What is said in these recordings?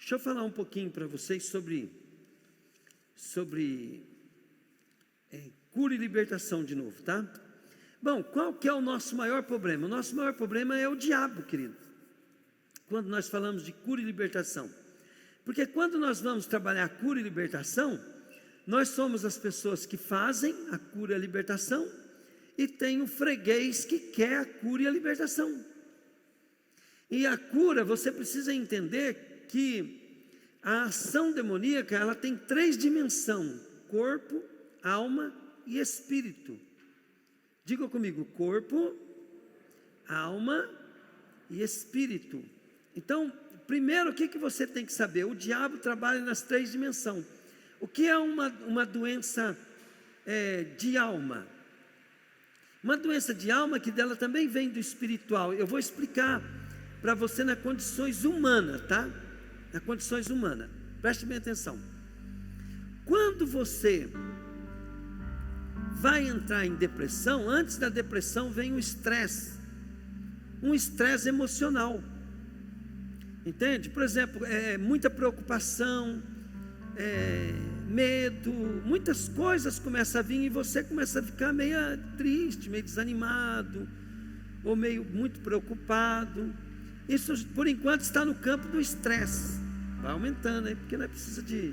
Deixa eu falar um pouquinho para vocês sobre cura e libertação de novo, tá? Bom, qual que é o nosso maior problema? O nosso maior problema é o diabo, querido, quando nós falamos de cura e libertação. Porque quando nós vamos trabalhar cura e libertação, nós somos as pessoas que fazem a cura e a libertação, e tem o freguês que quer a cura e a libertação. E a cura, você precisa entender que a ação demoníaca, ela tem 3 dimensões: corpo, alma e espírito. Diga comigo: corpo, alma e espírito. Então, primeiro, o que você tem que saber? O diabo trabalha nas 3 dimensões. O que é uma doença de alma? Uma doença de alma que dela também vem do espiritual. Eu vou explicar para você nas condições humanas, tá? Nas condições humanas. Preste bem atenção. Quando você vai entrar em depressão, antes da depressão vem o estresse. Um estresse emocional. Entende? Por exemplo, muita preocupação, medo, muitas coisas começam a vir e você começa a ficar meio triste, meio desanimado, ou meio muito preocupado. Isso por enquanto está no campo do estresse. Vai aumentando aí, porque não precisa de...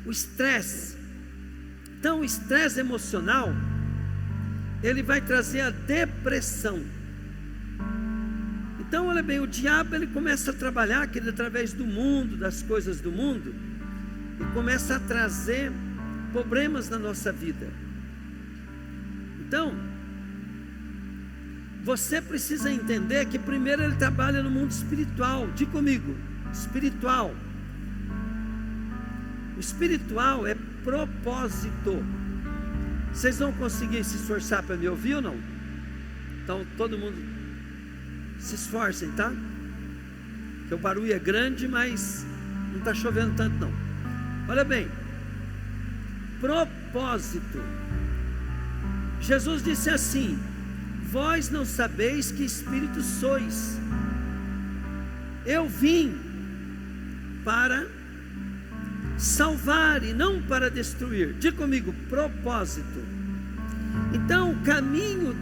o estresse. Então o estresse emocional, ele vai trazer a depressão. Então, olha bem, o diabo ele começa a trabalhar através do mundo, das coisas do mundo, e começa a trazer problemas na nossa vida. Então, você precisa entender que primeiro ele trabalha no mundo espiritual. Diga comigo: espiritual. O espiritual é propósito. Vocês vão conseguir se esforçar para me ouvir ou não? Então, todo mundo se esforcem, tá? Porque o barulho é grande, mas não está chovendo tanto não. Olha bem, propósito. Jesus disse assim: vós não sabeis que espírito sois. Eu vim para salvar e não para destruir. Diga comigo: propósito. Então o caminho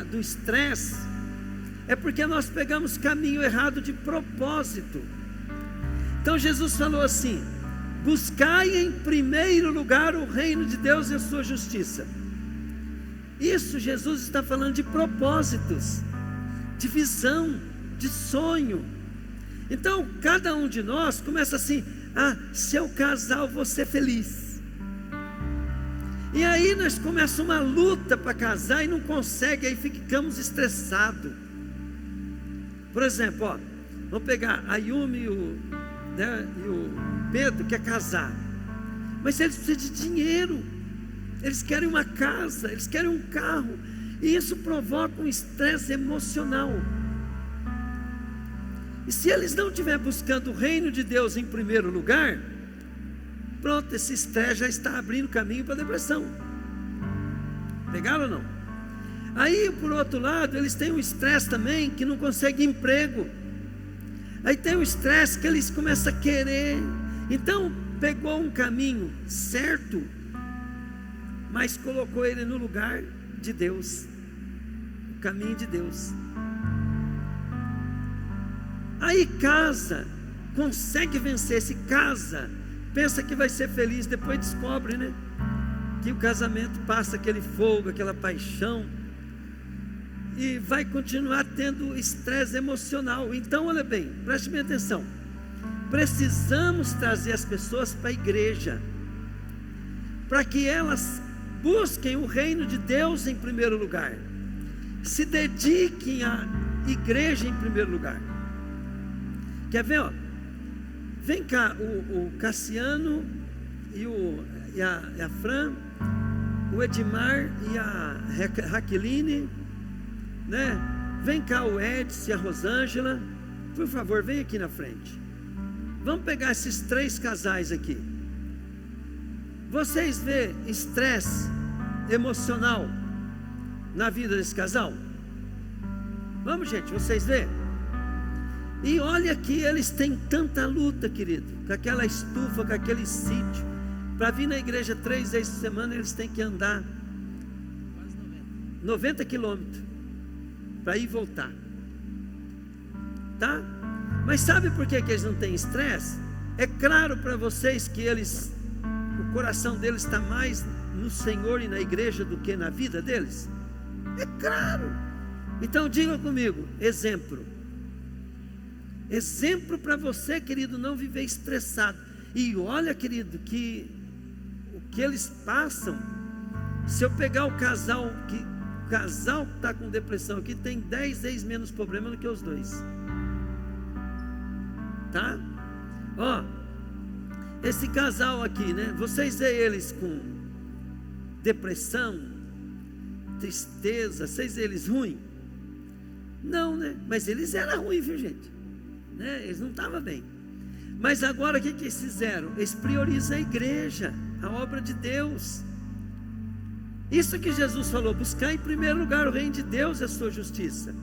do estresse é porque nós pegamos caminho errado de propósito. Então Jesus falou assim: buscai em primeiro lugar o reino de Deus e a sua justiça. Isso Jesus está falando de propósitos, de visão, de sonho. Então cada um de nós começa assim: se eu casar eu vou ser feliz. E aí nós começamos uma luta para casar e não consegue, aí ficamos estressados. Por exemplo, vamos pegar a Yumi e o Pedro, quer casar, mas eles precisam de dinheiro, eles querem uma casa, eles querem um carro, e isso provoca um estresse emocional. E se eles não estiverem buscando o reino de Deus em primeiro lugar, pronto, esse estresse já está abrindo caminho para a depressão. Pegaram ou não? Aí por outro lado, eles têm um estresse também que não conseguem emprego. Aí tem o estresse que eles começam a querer. Então pegou um caminho certo, mas colocou ele no lugar de Deus, o caminho de Deus. Aí casa, consegue vencer, se casa, pensa que vai ser feliz, depois descobre, né, que o casamento passa aquele fogo, aquela paixão, e vai continuar tendo estresse emocional. Então olha bem, preste bem atenção, precisamos trazer as pessoas para a igreja, para que elas busquem o reino de Deus em primeiro lugar, se dediquem à igreja em primeiro lugar. Quer ver, vem cá, o Cassiano e a Fran, o Edmar e a Raqueline, né? Vem cá o Edson e a Rosângela, por favor, vem aqui na frente. Vamos pegar esses 3 casais aqui. Vocês vê estresse emocional na vida desse casal? Vamos, gente, vocês vê? E olha que eles têm tanta luta, querido, com aquela estufa, com aquele sítio. Para vir na igreja 3 vezes por semana, eles têm que andar 90 quilômetros para ir e voltar. Tá? Mas sabe por que eles não têm estresse? É claro para vocês que o coração deles está mais no Senhor e na igreja do que na vida deles? É claro. Então diga comigo, exemplo. Exemplo para você, querido, não viver estressado. E olha, querido, que o que eles passam, se eu pegar o casal que está com depressão aqui, tem 10 vezes menos problema do que os dois. Tá? Ó, esse casal aqui, né? Vocês veem eles com depressão, tristeza, vocês veem eles ruins? Não, né? Mas eles eram ruins, viu, gente? Né? Eles não estavam bem. Mas agora o que eles fizeram? Eles priorizam a igreja, a obra de Deus. Isso que Jesus falou: buscar em primeiro lugar o reino de Deus e a sua justiça.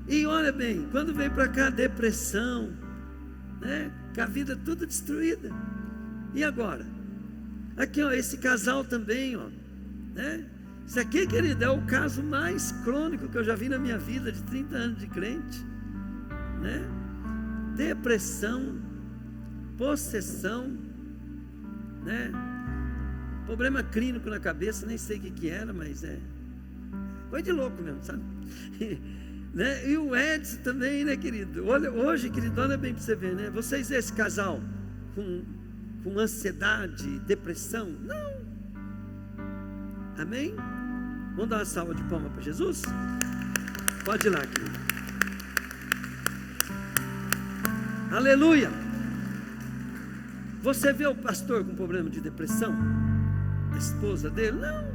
E olha bem, quando vem para cá depressão, né? Com a vida toda destruída. E agora? Aqui, ó, esse casal também, ó, né? Isso aqui, querido, é o caso mais crônico que eu já vi na minha vida, de 30 anos de crente, né? Depressão, possessão, né? Problema clínico na cabeça, nem sei o que era, mas é coisa de louco mesmo, sabe? Né? E o Edson também, né, querido? Olha, hoje, querido, olha bem para você ver, né? Vocês, esse casal com ansiedade, depressão? Não. Amém? Vamos dar uma salva de palmas para Jesus? Pode ir lá, querido. Aleluia. Você vê o pastor com problema de depressão? A esposa dele? Não.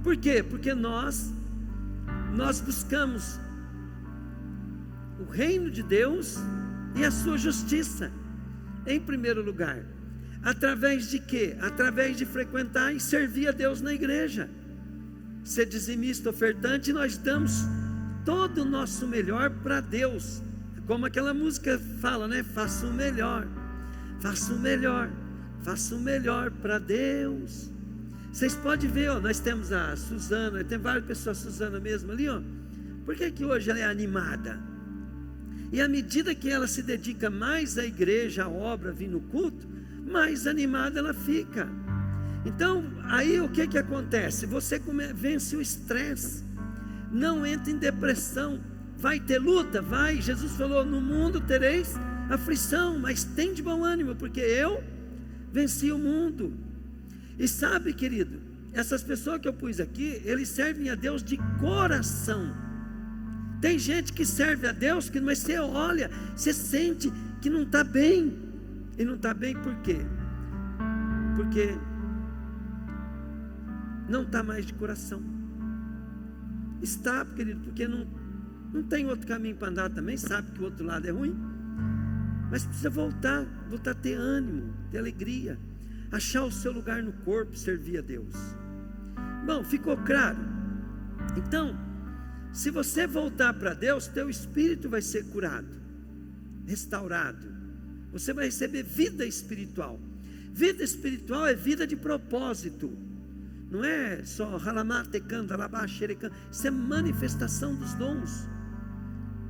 Por quê? Porque nós buscamos o reino de Deus e a sua justiça em primeiro lugar. Através de quê? Através de frequentar e servir a Deus na igreja. Ser dizimista, ofertante, nós damos todo o nosso melhor para Deus. Como aquela música fala, né? Faça o melhor, faça o melhor, faça o melhor para Deus. Vocês podem ver, ó, nós temos a Suzana, tem várias pessoas, a Suzana mesmo ali, ó. Por que hoje ela é animada? E à medida que ela se dedica mais à igreja, à obra, vir no culto, mais animada ela fica. Então, aí o que acontece? Você vence o estresse, não entra em depressão. Vai ter luta? Vai. Jesus falou: no mundo tereis aflição, mas tem de bom ânimo, porque eu venci o mundo. E sabe, querido, essas pessoas que eu pus aqui, eles servem a Deus de coração. Tem gente que serve a Deus, mas você olha, você sente que não está bem. E não está bem por quê? Porque não está mais de coração. Está, querido, porque não tem outro caminho para andar também, sabe que o outro lado é ruim, mas precisa voltar a ter ânimo, ter alegria, achar o seu lugar no corpo, servir a Deus. Bom, ficou claro? Então, se você voltar para Deus, teu espírito vai ser curado, restaurado, você vai receber vida espiritual. Vida espiritual é vida de propósito, não é só ralamatecanda, alabaxerecanda, isso é manifestação dos dons.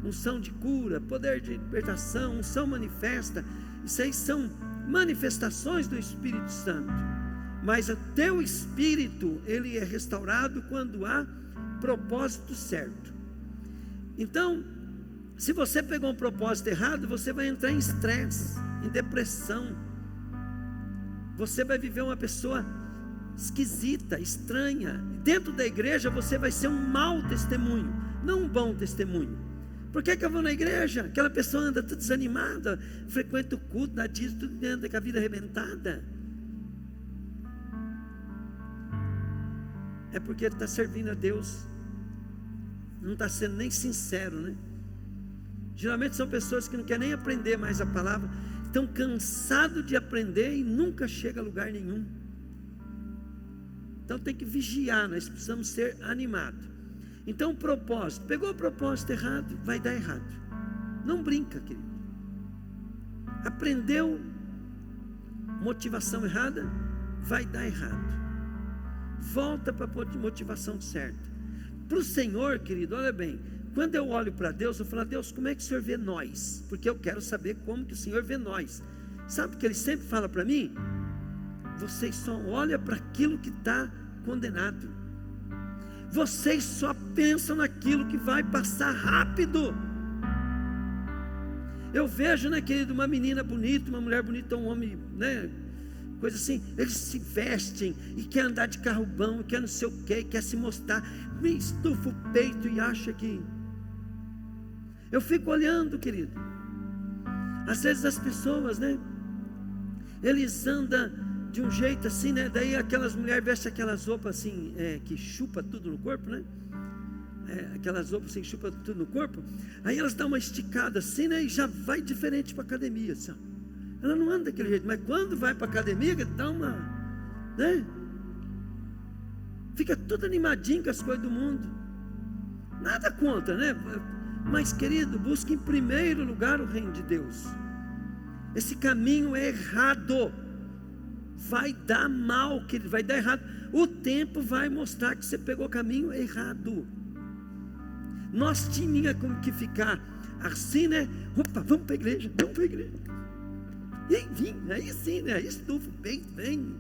Unção de cura, poder de libertação, unção manifesta, isso aí são manifestações do Espírito Santo. Mas o teu espírito, ele é restaurado quando há propósito certo. Então, se você pegou um propósito errado, você vai entrar em estresse, em depressão. Você vai viver uma pessoa esquisita, estranha. Dentro da igreja você vai ser um mau testemunho, não um bom testemunho. Por que eu vou na igreja? Aquela pessoa anda toda desanimada, frequenta o culto, dá dízimo, tudo anda com a vida arrebentada. É porque está servindo a Deus, não está sendo nem sincero, né? Geralmente são pessoas que não querem nem aprender mais a palavra, estão cansados de aprender e nunca chega a lugar nenhum. Então tem que vigiar, nós precisamos ser animados. Então o propósito, pegou o propósito errado, vai dar errado, Não brinca, querido. Aprendeu motivação errada, vai dar errado. Volta para a motivação certa. Para o Senhor, querido, olha bem, quando eu olho para Deus, eu falo: Deus, como é que o Senhor vê nós? Porque eu quero saber como que o Senhor vê nós. Sabe o que Ele sempre fala para mim? Vocês só olham para aquilo que está condenado. Vocês só pensam naquilo que vai passar rápido. Eu vejo, né, querido, uma menina bonita, uma mulher bonita, um homem, né, coisa assim, eles se vestem e quer andar de carro bom, quer não sei o que, quer se mostrar, me estufa o peito e acha que... Eu fico olhando, querido, às vezes as pessoas, né, eles andam de um jeito assim, né, daí aquelas mulheres vestem aquelas roupas assim, que chupa tudo no corpo, né, aquelas roupas assim, que chupa tudo no corpo, aí elas dão uma esticada assim, né, e já vai diferente para a academia, assim, ó. Ela não anda daquele jeito, mas quando vai para a academia, dá uma, né, fica tudo animadinho com as coisas do mundo. Nada contra, né, mas querido, busque em primeiro lugar o reino de Deus. Esse caminho é errado, vai dar mal, querido, vai dar errado. O tempo vai mostrar que você pegou o caminho errado. Nós tínhamos que ficar assim, né? Opa, vamos para a igreja, vamos para a igreja. E aí vim, aí sim, né? Aí estufa o peito, vem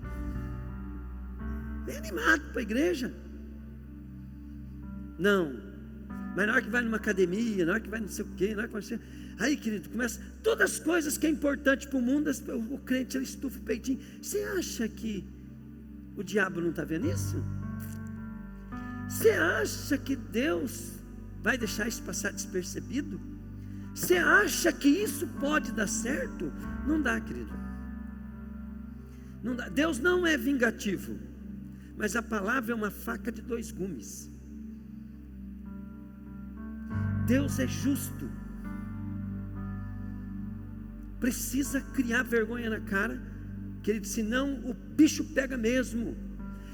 animado para a igreja. Não, mas na hora que vai numa academia, na hora que vai não sei o quê, na hora que vai ser... Aí, querido, começa todas as coisas que é importante para o mundo, o crente ele estufa o peitinho. Você acha que o diabo não está vendo isso? Você acha que Deus vai deixar isso passar despercebido? Você acha que isso pode dar certo? Não dá, querido. Não dá. Deus não é vingativo, mas a palavra é uma faca de dois gumes. Deus é justo. Precisa criar vergonha na cara, querido, senão o bicho pega mesmo.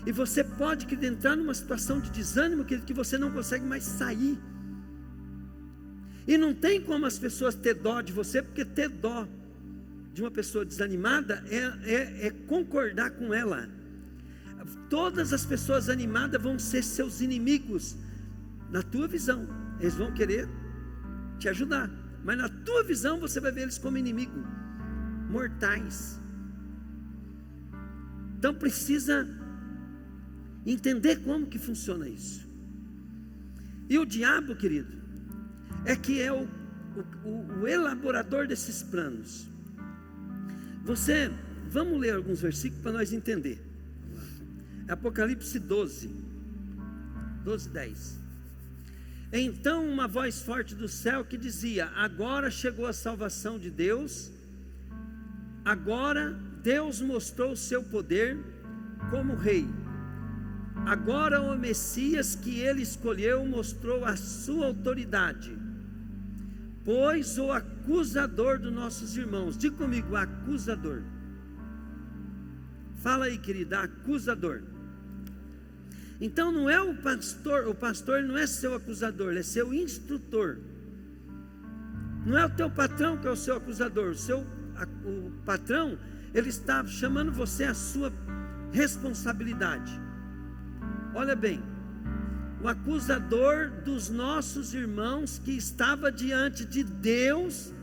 E você pode, querido, entrar numa situação de desânimo, querido, que você não consegue mais sair. E não tem como as pessoas ter dó de você, porque ter dó de uma pessoa desanimada é concordar com ela. Todas as pessoas animadas vão ser seus inimigos, na tua visão. Eles vão querer te ajudar, mas na tua visão você vai ver eles como inimigo, mortais. Então precisa entender como que funciona isso. E o diabo, querido, é o elaborador desses planos. Vamos ler alguns versículos para nós entender. Apocalipse 12, 10. Então uma voz forte do céu que dizia: agora chegou a salvação de Deus, agora Deus mostrou o seu poder como rei. Agora o Messias que ele escolheu mostrou a sua autoridade. Pois o acusador dos nossos irmãos, diga comigo, acusador. Fala aí, querida, acusador. Então não é o pastor não é seu acusador, ele é seu instrutor. Não é o teu patrão que é o seu acusador, o patrão, ele está chamando você à sua responsabilidade. Olha bem, o acusador dos nossos irmãos que estava diante de Deus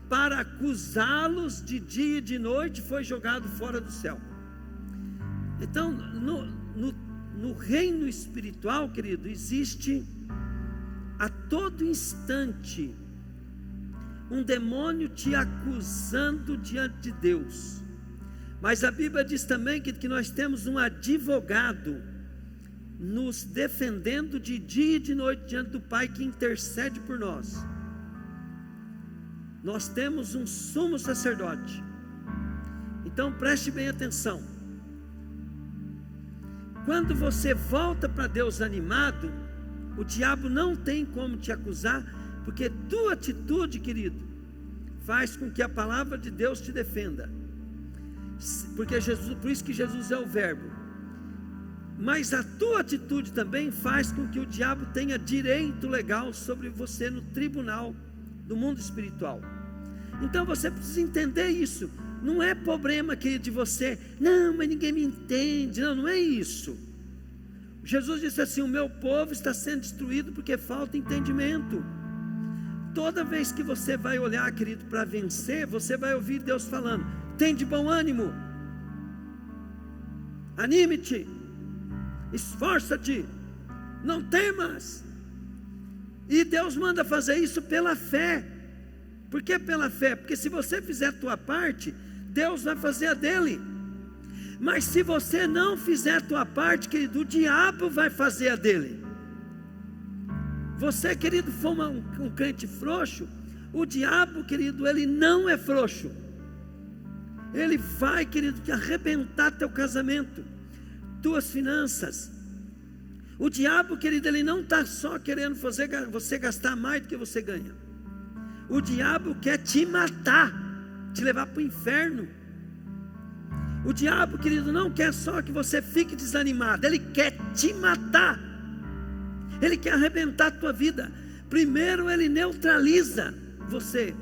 para acusá-los de dia e de noite foi jogado fora do céu. Então no reino espiritual, querido, existe a todo instante um demônio te acusando diante de Deus. Mas a Bíblia diz também que nós temos um advogado nos defendendo de dia e de noite diante do Pai, que intercede por nós. Nós temos um sumo sacerdote. Então preste bem atenção. Quando você volta para Deus animado, o diabo não tem como te acusar, porque tua atitude, querido, faz com que a palavra de Deus te defenda. Porque Jesus, por isso que Jesus é o verbo. Mas a tua atitude também faz com que o diabo tenha direito legal sobre você no tribunal do mundo espiritual. Então você precisa entender isso. Não é problema, querido, de você, não, mas ninguém me entende. Não, não é isso. Jesus disse assim: o meu povo está sendo destruído porque falta entendimento. Toda vez que você vai olhar, querido, para vencer, você vai ouvir Deus falando: tem de bom ânimo, anime-te, esforça-te, não temas. E Deus manda fazer isso pela fé. Por que pela fé? Porque se você fizer a tua parte, Deus vai fazer a dele. Mas se você não fizer a tua parte, querido, o diabo vai fazer a dele. Você, querido, for um crente frouxo, o diabo, querido, ele não é frouxo. Ele vai, querido, arrebentar teu casamento, tuas finanças. O diabo, querido, ele não está só querendo fazer você gastar mais do que você ganha. O diabo quer te matar, te levar para o inferno. O diabo, querido, não quer só que você fique desanimado, ele quer te matar. Ele quer arrebentar a tua vida. Primeiro ele neutraliza você,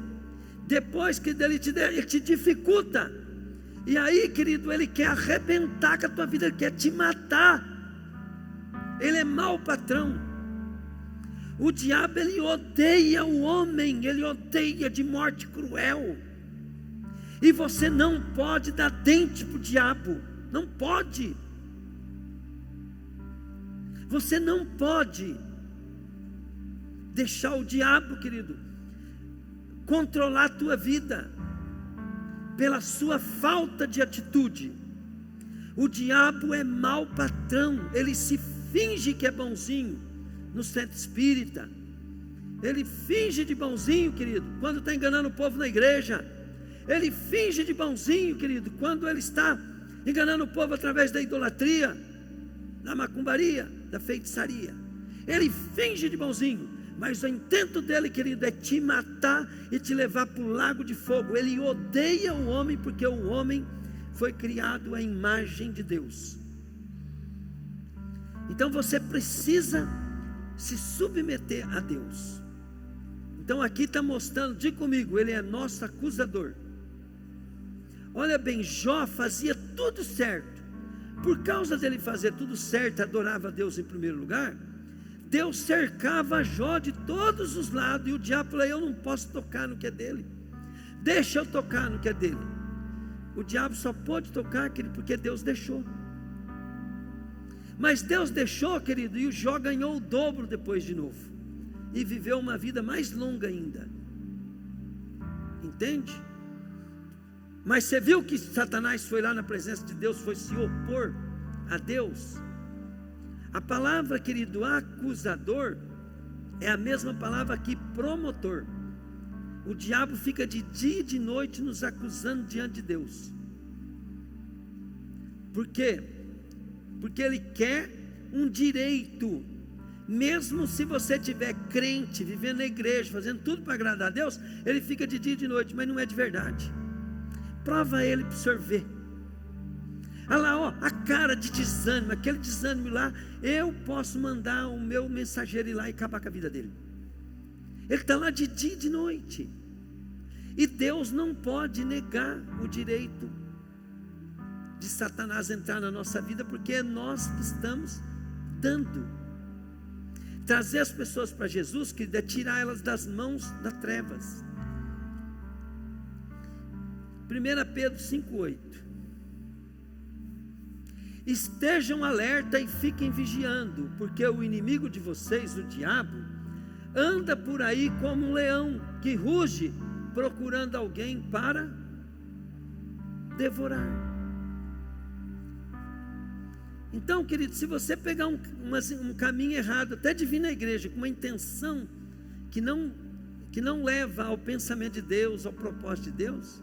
depois que ele te dificulta. E aí, querido, ele quer arrebentar com a tua vida, ele quer te matar. Ele é mau patrão. O diabo, ele odeia o homem, ele odeia de morte cruel. E você não pode dar dente para o diabo, não pode. Você não pode deixar o diabo, querido, controlar a tua vida pela sua falta de atitude. O diabo é mau patrão, ele se finge que é bonzinho no centro espírita, ele finge de bonzinho, querido, quando está enganando o povo na igreja. Ele finge de bonzinho, querido, quando ele está enganando o povo através da idolatria, da macumbaria, da feitiçaria. Ele finge de bonzinho, mas o intento dele, querido, é te matar e te levar para o lago de fogo. Ele odeia o homem, porque o homem foi criado à imagem de Deus. Então você precisa se submeter a Deus. Então aqui está mostrando, diga comigo, ele é nosso acusador. Olha bem, Jó fazia tudo certo. Por causa dele fazer tudo certo, adorava a Deus em primeiro lugar, Deus cercava Jó de todos os lados. E o diabo falou: eu não posso tocar no que é dele, deixa eu tocar no que é dele. O diabo só pode tocar, querido, porque Deus deixou. Mas Deus deixou, querido, e o Jó ganhou o dobro depois de novo, e viveu uma vida mais longa ainda. Entende? Mas você viu que Satanás foi lá na presença de Deus, foi se opor a Deus. A palavra, querido, acusador, é a mesma palavra que promotor. O diabo fica de dia e de noite nos acusando diante de Deus. Por quê? Porque ele quer um direito. Mesmo se você estiver crente, vivendo na igreja, fazendo tudo para agradar a Deus, ele fica de dia e de noite, mas não é de verdade. Prova ele para o senhor ver. Olha lá, ó, a cara de desânimo, aquele desânimo lá. Eu posso mandar o meu mensageiro ir lá e acabar com a vida dele. Ele está lá de dia e de noite. E Deus não pode negar o direito de Satanás entrar na nossa vida, porque é nós que estamos dando. Trazer as pessoas para Jesus, que é tirar elas das mãos das trevas. 1 Pedro 5,8. Estejam alerta e fiquem vigiando, porque o inimigo de vocês, o diabo, anda por aí como um leão que ruge, procurando alguém para devorar. Então, querido, se você pegar um caminho errado, até de vir na igreja com uma intenção que não leva ao pensamento de Deus, ao propósito de Deus,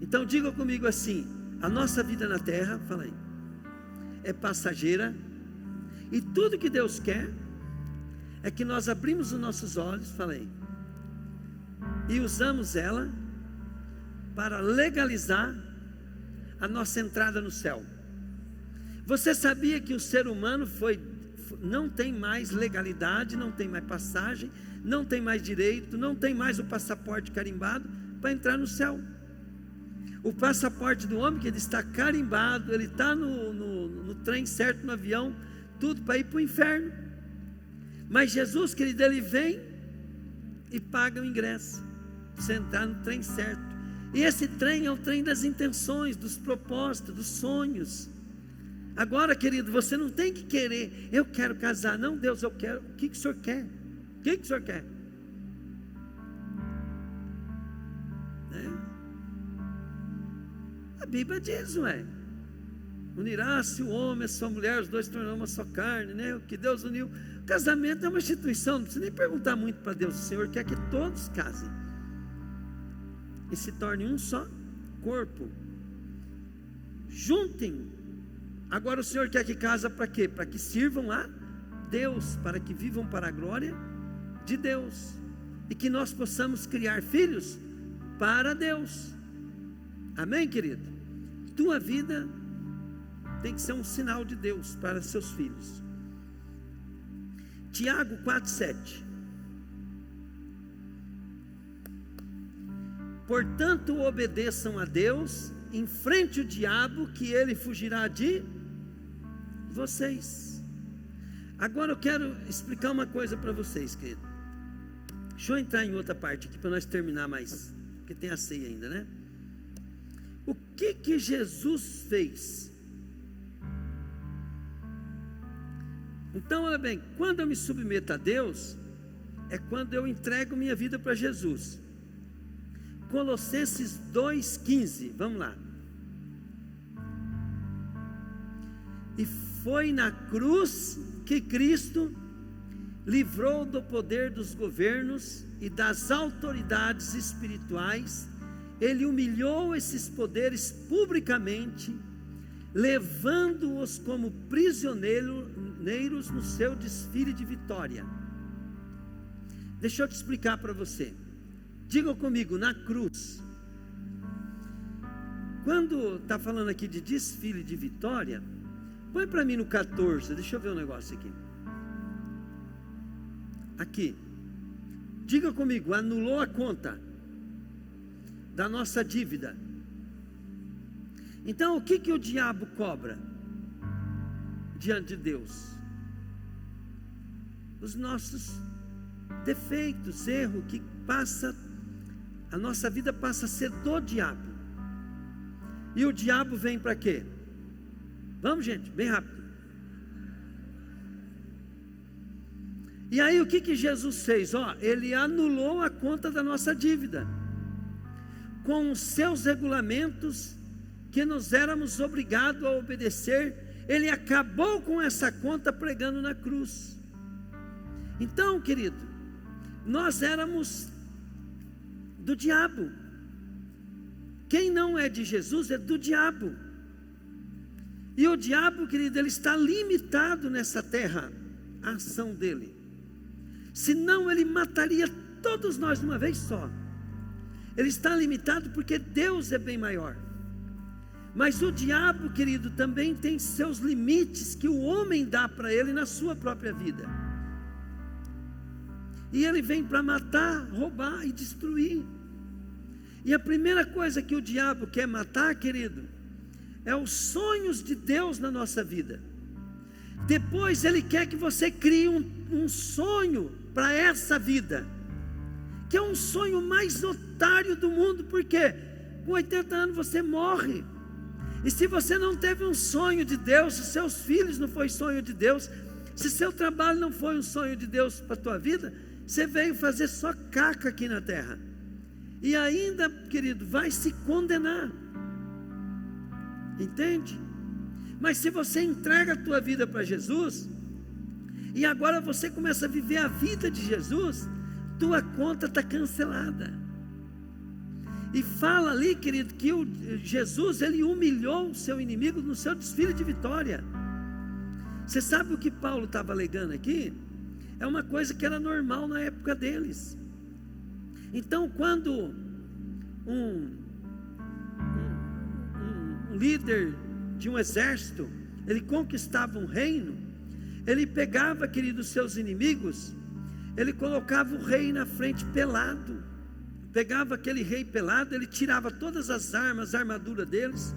então diga comigo assim: a nossa vida na terra, fala aí, é passageira, e tudo que Deus quer é que nós abrimos os nossos olhos, fala aí, e usamos ela para legalizar a nossa entrada no céu. Você sabia que o ser humano foi não tem mais legalidade, não tem mais passagem, não tem mais direito, não tem mais o passaporte carimbado para entrar no céu. O passaporte do homem, que ele está carimbado, ele está no trem certo, no avião, tudo para ir para o inferno. Mas Jesus, querido, ele vem e paga o ingresso para você entrar no trem certo. E esse trem é o trem das intenções, dos propósitos, dos sonhos. Agora, querido, você não tem que querer, eu quero casar. Não, Deus, eu quero. O que o Senhor quer? O que o Senhor quer? A Bíblia diz, unirá-se o homem, a sua mulher, os dois tornarão uma só carne, né? O que Deus uniu. O casamento é uma instituição, não precisa nem perguntar muito para Deus. O Senhor quer que todos casem e se tornem um só corpo. Juntem. Agora o Senhor quer que casa para quê? Para que sirvam a Deus, para que vivam para a glória de Deus, e que nós possamos criar filhos para Deus. Amém, querido? Tua vida tem que ser um sinal de Deus para seus filhos. Tiago 4,7. Portanto, obedeçam a Deus, enfrente o diabo, que ele fugirá de vocês. Agora eu quero explicar uma coisa para vocês, querido. Deixa eu entrar em outra parte aqui para nós terminar mais, porque tem a ceia ainda, né? O que Jesus fez? Então, olha bem, quando eu me submeto a Deus, é quando eu entrego minha vida para Jesus. Colossenses 2,15, vamos lá. E foi na cruz que Cristo livrou do poder dos governos e das autoridades espirituais. Ele humilhou esses poderes publicamente, levando-os como prisioneiros no seu desfile de vitória. Deixa eu te explicar para você. Diga comigo, na cruz. Quando está falando aqui de desfile de vitória, põe para mim no 14, deixa eu ver um negócio aqui. Aqui. Diga comigo, anulou a conta da nossa dívida. Então, o que o diabo cobra diante de Deus? Os nossos defeitos, erro que passa, a nossa vida passa a ser do diabo. E o diabo vem para quê? Vamos, gente, bem rápido. E aí o que Jesus fez? Ele anulou a conta da nossa dívida, com os seus regulamentos que nós éramos obrigados a obedecer. Ele acabou com essa conta pregando na cruz. Então, querido, nós éramos do diabo. Quem não é de Jesus é do diabo. E o diabo, querido, ele está limitado nessa terra, a ação dele. Senão ele mataria todos nós de uma vez só. Ele está limitado porque Deus é bem maior. Mas o diabo, querido, também tem seus limites que o homem dá para ele na sua própria vida. E ele vem para matar, roubar e destruir. E a primeira coisa que o diabo quer matar, querido, é os sonhos de Deus na nossa vida. Depois ele quer que você crie um sonho para essa vida, que é um sonho mais otário do mundo, porque com 80 anos você morre. E se você não teve um sonho de Deus, se seus filhos não foi sonho de Deus, se seu trabalho não foi um sonho de Deus para a tua vida, você veio fazer só caca aqui na terra. E ainda, querido, vai se condenar. Entende? Mas se você entrega a tua vida para Jesus, e agora você começa a viver a vida de Jesus, tua conta está cancelada. E fala ali, querido, que Jesus, ele humilhou o seu inimigo no seu desfile de vitória. Você sabe o que Paulo estava alegando aqui? É uma coisa que era normal na época deles. Então, quando um líder de um exército, ele conquistava um reino, Ele pegava, querido, os seus inimigos, ele colocava o rei na frente pelado, pegava aquele rei pelado, ele tirava todas as armas, a armadura deles,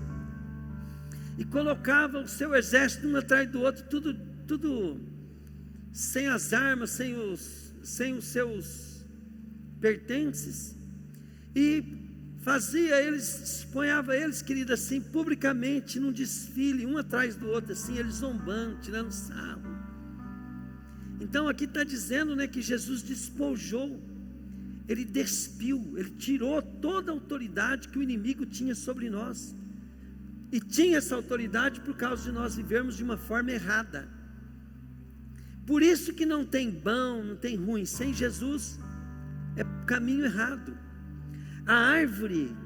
e colocava o seu exército um atrás do outro, tudo sem as armas, sem os seus pertences, e fazia eles, expunhava eles, querido, assim, publicamente, num desfile, um atrás do outro, assim, eles zombando, tirando sarro. Então aqui está dizendo, né, que Jesus despojou, ele despiu, ele tirou toda a autoridade que o inimigo tinha sobre nós, e tinha essa autoridade por causa de nós vivermos de uma forma errada. Por isso que não tem bom, não tem ruim, sem Jesus é caminho errado. A árvore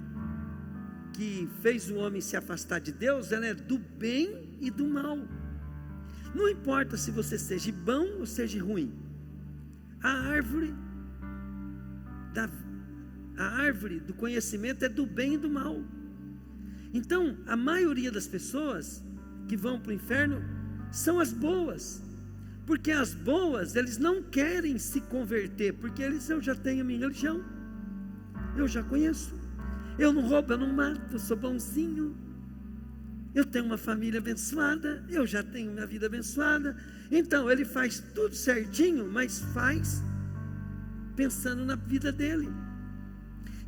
que fez o homem se afastar de Deus, ela é do bem e do mal. Não importa se você seja bom ou seja ruim, a árvore do conhecimento é do bem e do mal. Então, a maioria das pessoas que vão para o inferno são as boas, porque as boas, eles não querem se converter, porque eu já tenho a minha religião, eu já conheço, eu não roubo, eu não mato, eu sou bonzinho, eu tenho uma família abençoada, eu já tenho minha vida abençoada. Então ele faz tudo certinho, mas faz pensando na vida dele.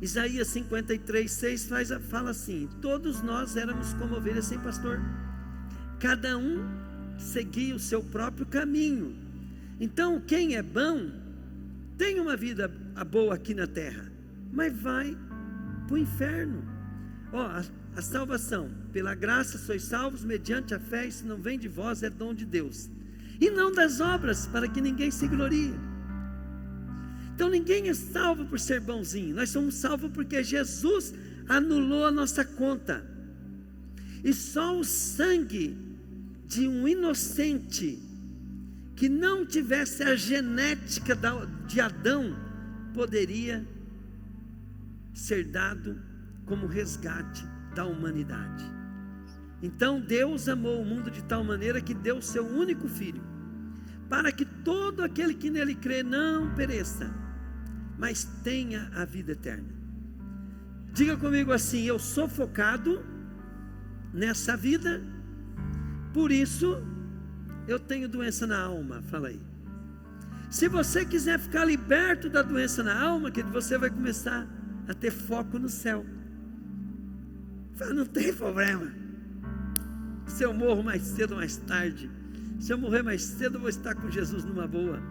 Isaías 53:6 fala assim: todos nós éramos como ovelhas sem pastor, cada um seguia o seu próprio caminho. Então quem é bom tem uma vida boa aqui na terra, mas vai para o inferno. A salvação, pela graça sois salvos mediante a fé, isso não vem de vós, é dom de Deus, e não das obras, para que ninguém se glorie. Então ninguém é salvo por ser bonzinho, nós somos salvos porque Jesus anulou a nossa conta, e só o sangue de um inocente, que não tivesse a genética de Adão, poderia ser dado como resgate da humanidade. Então Deus amou o mundo de tal maneira que deu o seu único filho, para que todo aquele que nele crê não pereça, mas tenha a vida eterna. Diga comigo assim: eu sou focado nessa vida, por isso eu tenho doença na alma. Fala aí. Se você quiser ficar liberto da doença na alma, que você vai começar a ter foco no céu. Fala, não tem problema, se eu morro mais cedo ou mais tarde, se eu morrer mais cedo eu vou estar com Jesus numa boa,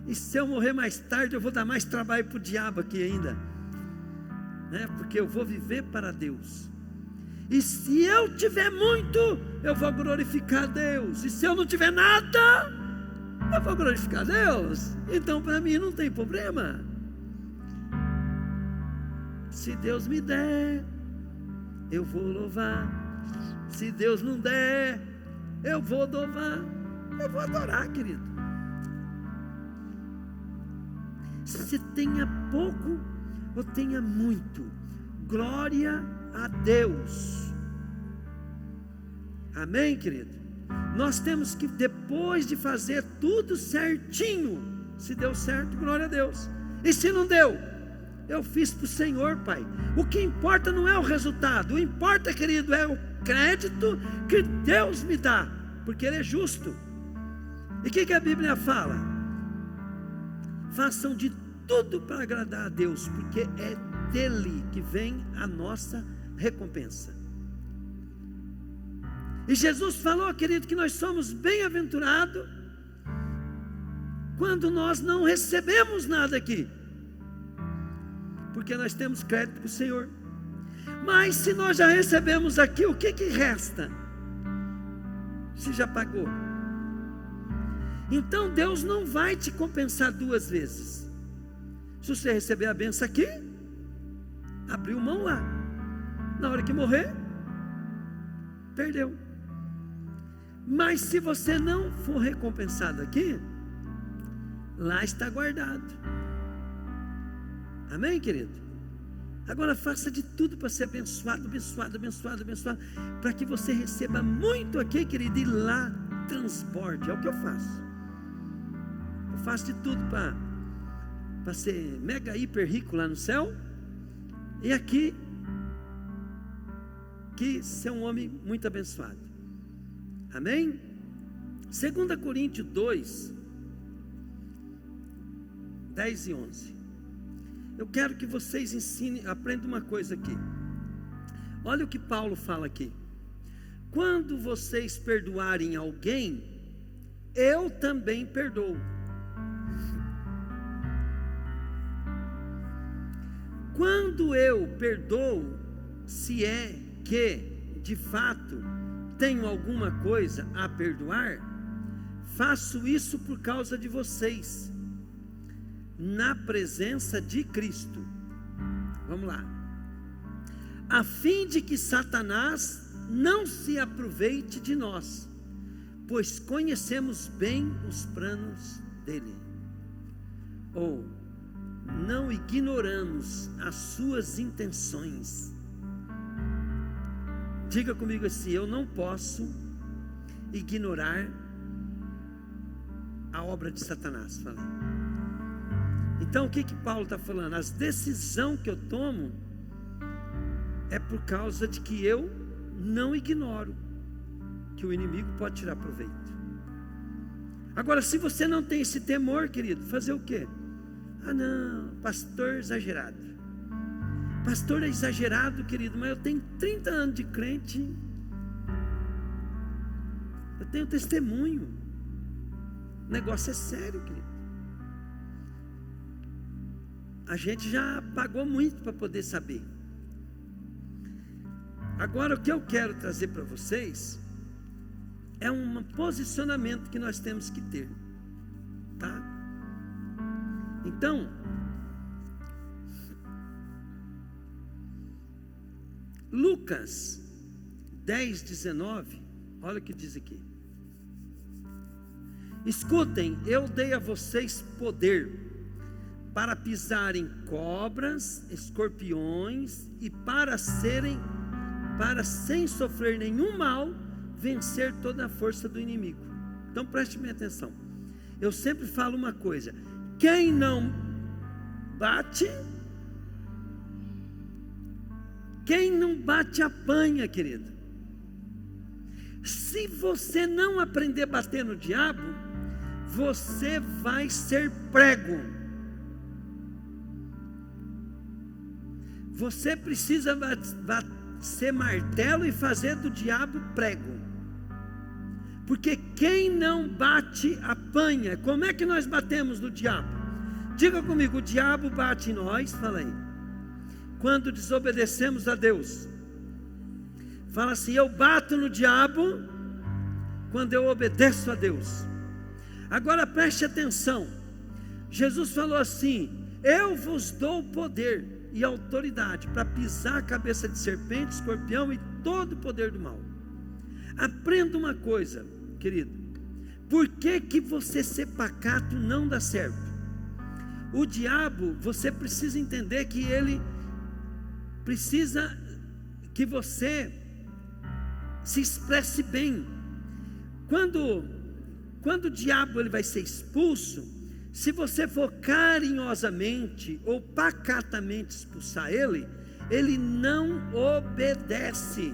e se eu morrer mais tarde eu vou dar mais trabalho para o diabo aqui ainda, né? Porque eu vou viver para Deus, e se eu tiver muito eu vou glorificar Deus, e se eu não tiver nada eu vou glorificar Deus. Então para mim não tem problema. Se Deus me der, eu vou louvar. Se Deus não der, eu vou louvar. Eu vou adorar, querido. Se tenha pouco ou tenha muito, glória a Deus. Amém, querido? Nós temos que, depois de fazer tudo certinho, se deu certo, glória a Deus. E se não deu, eu fiz para o Senhor, Pai. O que importa não é o resultado, o que importa, querido, é o crédito que Deus me dá, porque Ele é justo. E o que a Bíblia fala? Façam de tudo para agradar a Deus, porque é dele que vem a nossa recompensa. E Jesus falou, querido, que nós somos bem-aventurados quando nós não recebemos nada aqui, porque nós temos crédito para o Senhor. Mas se nós já recebemos aqui, o que resta? Se já pagou. Então Deus não vai te compensar duas vezes. Se você receber a benção aqui, abriu mão lá, na hora que morrer, perdeu. Mas se você não for recompensado aqui, lá está guardado. Amém, querido? Agora faça de tudo para ser abençoado, abençoado, abençoado, abençoado, para que você receba muito aqui, querido, e lá transborde. É o que eu faço. Eu faço de tudo para ser mega, hiper rico lá no céu. E aqui, ser um homem muito abençoado. Amém? 2 Coríntios 2, 10 e 11. Eu quero que vocês aprendam uma coisa aqui. Olha o que Paulo fala aqui. Quando vocês perdoarem alguém, eu também perdoo. Quando eu perdoo, se é que, de fato, tenho alguma coisa a perdoar, faço isso por causa de vocês, na presença de Cristo. Vamos lá. A fim de que Satanás não se aproveite de nós, pois conhecemos bem os planos dele. Ou não ignoramos as suas intenções. Diga comigo assim: eu não posso ignorar a obra de Satanás. Falei. Então o que Paulo está falando? As decisões que eu tomo é por causa de que eu não ignoro que o inimigo pode tirar proveito. Agora, se você não tem esse temor, querido, fazer o quê? Ah não, pastor exagerado. Pastor é exagerado, querido, mas eu tenho 30 anos de crente. Eu tenho testemunho. O negócio é sério, querido. A gente já pagou muito para poder saber. Agora o que eu quero trazer para vocês é um posicionamento que nós temos que ter, tá? Então, Lucas 10, 19, olha o que diz aqui. Escutem, eu dei a vocês poder para pisarem cobras, escorpiões e para sem sofrer nenhum mal, vencer toda a força do inimigo. Então preste bem atenção. Eu sempre falo uma coisa: quem não bate apanha, querido. Se você não aprender a bater no diabo, você vai ser prego. Você precisa ser martelo e fazer do diabo prego. Porque quem não bate, apanha. Como é que nós batemos no diabo? Diga comigo: o diabo bate em nós, fala aí, quando desobedecemos a Deus. Fala assim: eu bato no diabo quando eu obedeço a Deus. Agora preste atenção. Jesus falou assim: eu vos dou poder e autoridade para pisar a cabeça de serpente, escorpião e todo o poder do mal. Aprenda uma coisa, querido: por que você ser pacato não dá certo? O diabo, você precisa entender que ele precisa que você se expresse bem. Quando o diabo ele vai ser expulso, se você for carinhosamente ou pacatamente expulsar ele, ele não obedece.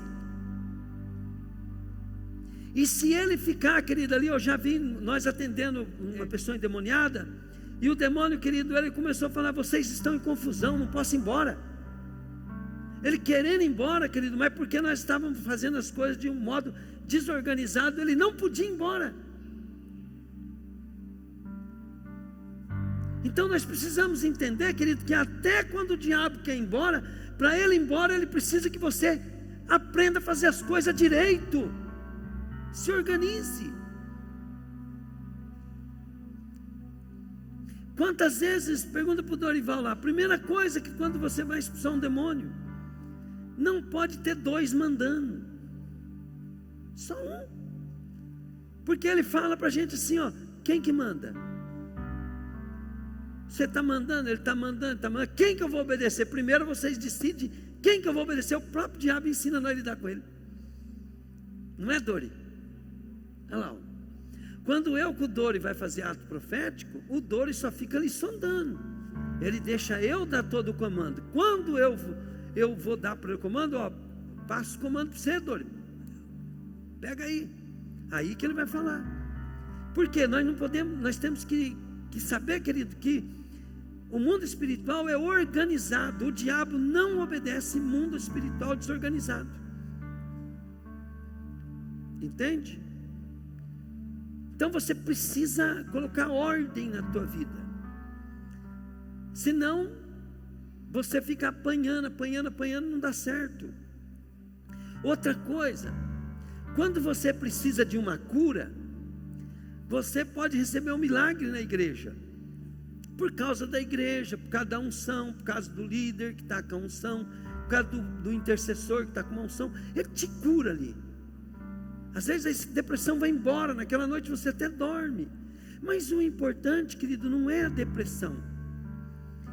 E se ele ficar, querido, ali, eu já vi nós atendendo uma pessoa endemoniada, e o demônio, querido, ele começou a falar: vocês estão em confusão, não posso ir embora. Ele querendo ir embora, querido, mas porque nós estávamos fazendo as coisas de um modo desorganizado, ele não podia ir embora. Então nós precisamos entender, querido, que até quando o diabo quer ir embora, para ele ir embora, ele precisa que você aprenda a fazer as coisas direito. Se organize. Quantas vezes, pergunta para o Dorival lá, a primeira coisa que quando você vai expulsar um demônio, não pode ter dois mandando, só um. Porque ele fala para a gente assim, ó: quem que manda? Você está mandando, ele está mandando, quem que eu vou obedecer? Primeiro vocês decidem quem que eu vou obedecer. O próprio diabo ensina nós a lidar com ele. Não é, Dori? Olha lá, Quando eu com o Dori vai fazer ato profético, o Dori só fica ali sondando. Ele deixa eu dar todo o comando. Quando eu vou dar para o comando, passo o comando para você, Dori. Pega aí. Aí que ele vai falar. Porque nós não podemos, nós temos que saber, querido, que o mundo espiritual é organizado. O diabo não obedece mundo espiritual desorganizado. Entende? Então você precisa colocar ordem na tua vida. Senão, você fica apanhando, não dá certo. Outra coisa, quando você precisa de uma cura, você pode receber um milagre na igreja. Por causa da igreja, por causa da unção, por causa do líder que está com a unção, por causa do intercessor que está com a unção, ele te cura ali. Às vezes a depressão vai embora, naquela noite você até dorme. Mas o importante, querido, não é a depressão.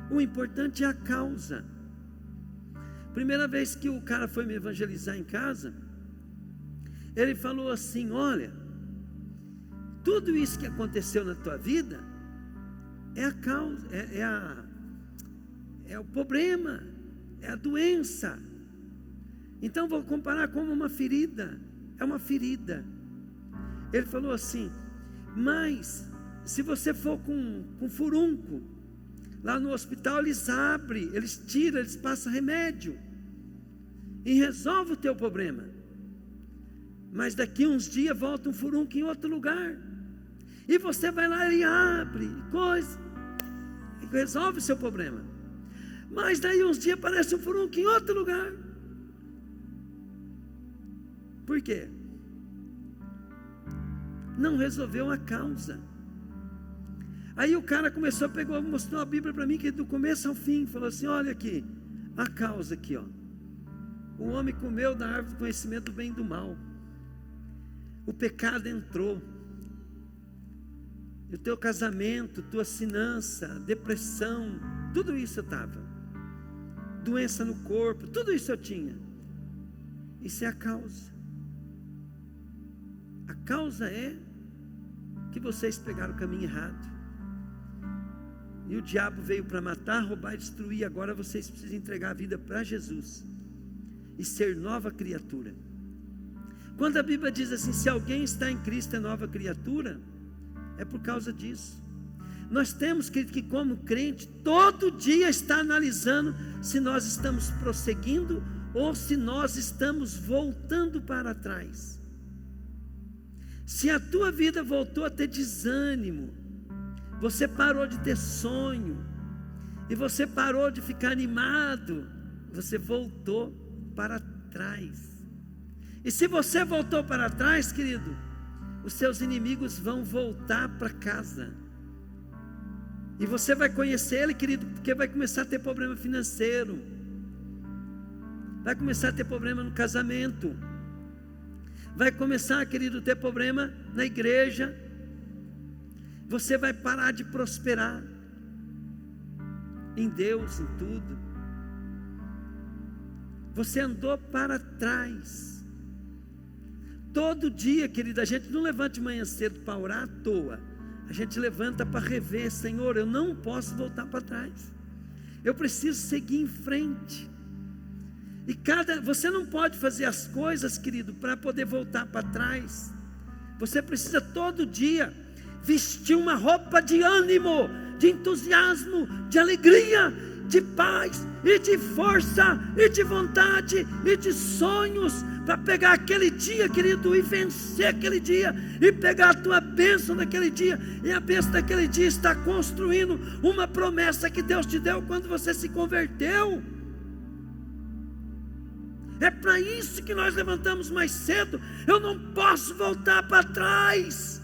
O importante é a causa. Primeira vez que o cara foi me evangelizar em casa, ele falou assim: olha, tudo isso que aconteceu na tua vida é a causa, é o problema, é a doença. Então vou comparar como uma ferida. É uma ferida. Ele falou assim: mas se você for com furúnculo, lá no hospital eles abrem, eles tiram, eles passam remédio e resolve o teu problema. Mas daqui uns dias volta um furúnculo em outro lugar, e você vai lá e abre coisa, e resolve o seu problema. Mas daí uns dias aparece um furúnculo em outro lugar. Por quê? Não resolveu a causa. Aí o cara mostrou a Bíblia para mim, que do começo ao fim, falou assim: olha aqui, a causa aqui, ó. O homem comeu da árvore do conhecimento do bem e do mal. O pecado entrou. E o teu casamento, tua finança, depressão, tudo isso eu estava. Doença no corpo, tudo isso eu tinha. Isso é a causa. A causa é que vocês pegaram o caminho errado. E o diabo veio para matar, roubar e destruir. Agora vocês precisam entregar a vida para Jesus e ser nova criatura. Quando a Bíblia diz assim: se alguém está em Cristo é nova criatura, é por causa disso. Nós temos que como crente, todo dia estar analisando se nós estamos prosseguindo ou se nós estamos voltando para trás. Se a tua vida voltou a ter desânimo, você parou de ter sonho, e você parou de ficar animado, você voltou para trás. E se você voltou para trás, querido, os seus inimigos vão voltar para casa. E você vai conhecer ele, querido, porque vai começar a ter problema financeiro, vai começar a ter problema no casamento, vai começar, querido, a ter problema na igreja. Você vai parar de prosperar em Deus, em tudo. Você andou para trás. Todo dia, querido, a gente não levanta de manhã cedo para orar à toa. A gente levanta para rever: Senhor, eu não posso voltar para trás. Eu preciso seguir em frente. E você não pode fazer as coisas, querido, para poder voltar para trás. Você precisa todo dia vestir uma roupa de ânimo, de entusiasmo, de alegria, de paz e de força e de vontade e de sonhos, para pegar aquele dia, querido, e vencer aquele dia, e pegar a tua bênção daquele dia. E a bênção daquele dia está construindo uma promessa que Deus te deu quando você se converteu. É para isso que nós levantamos mais cedo. Eu não posso voltar para trás.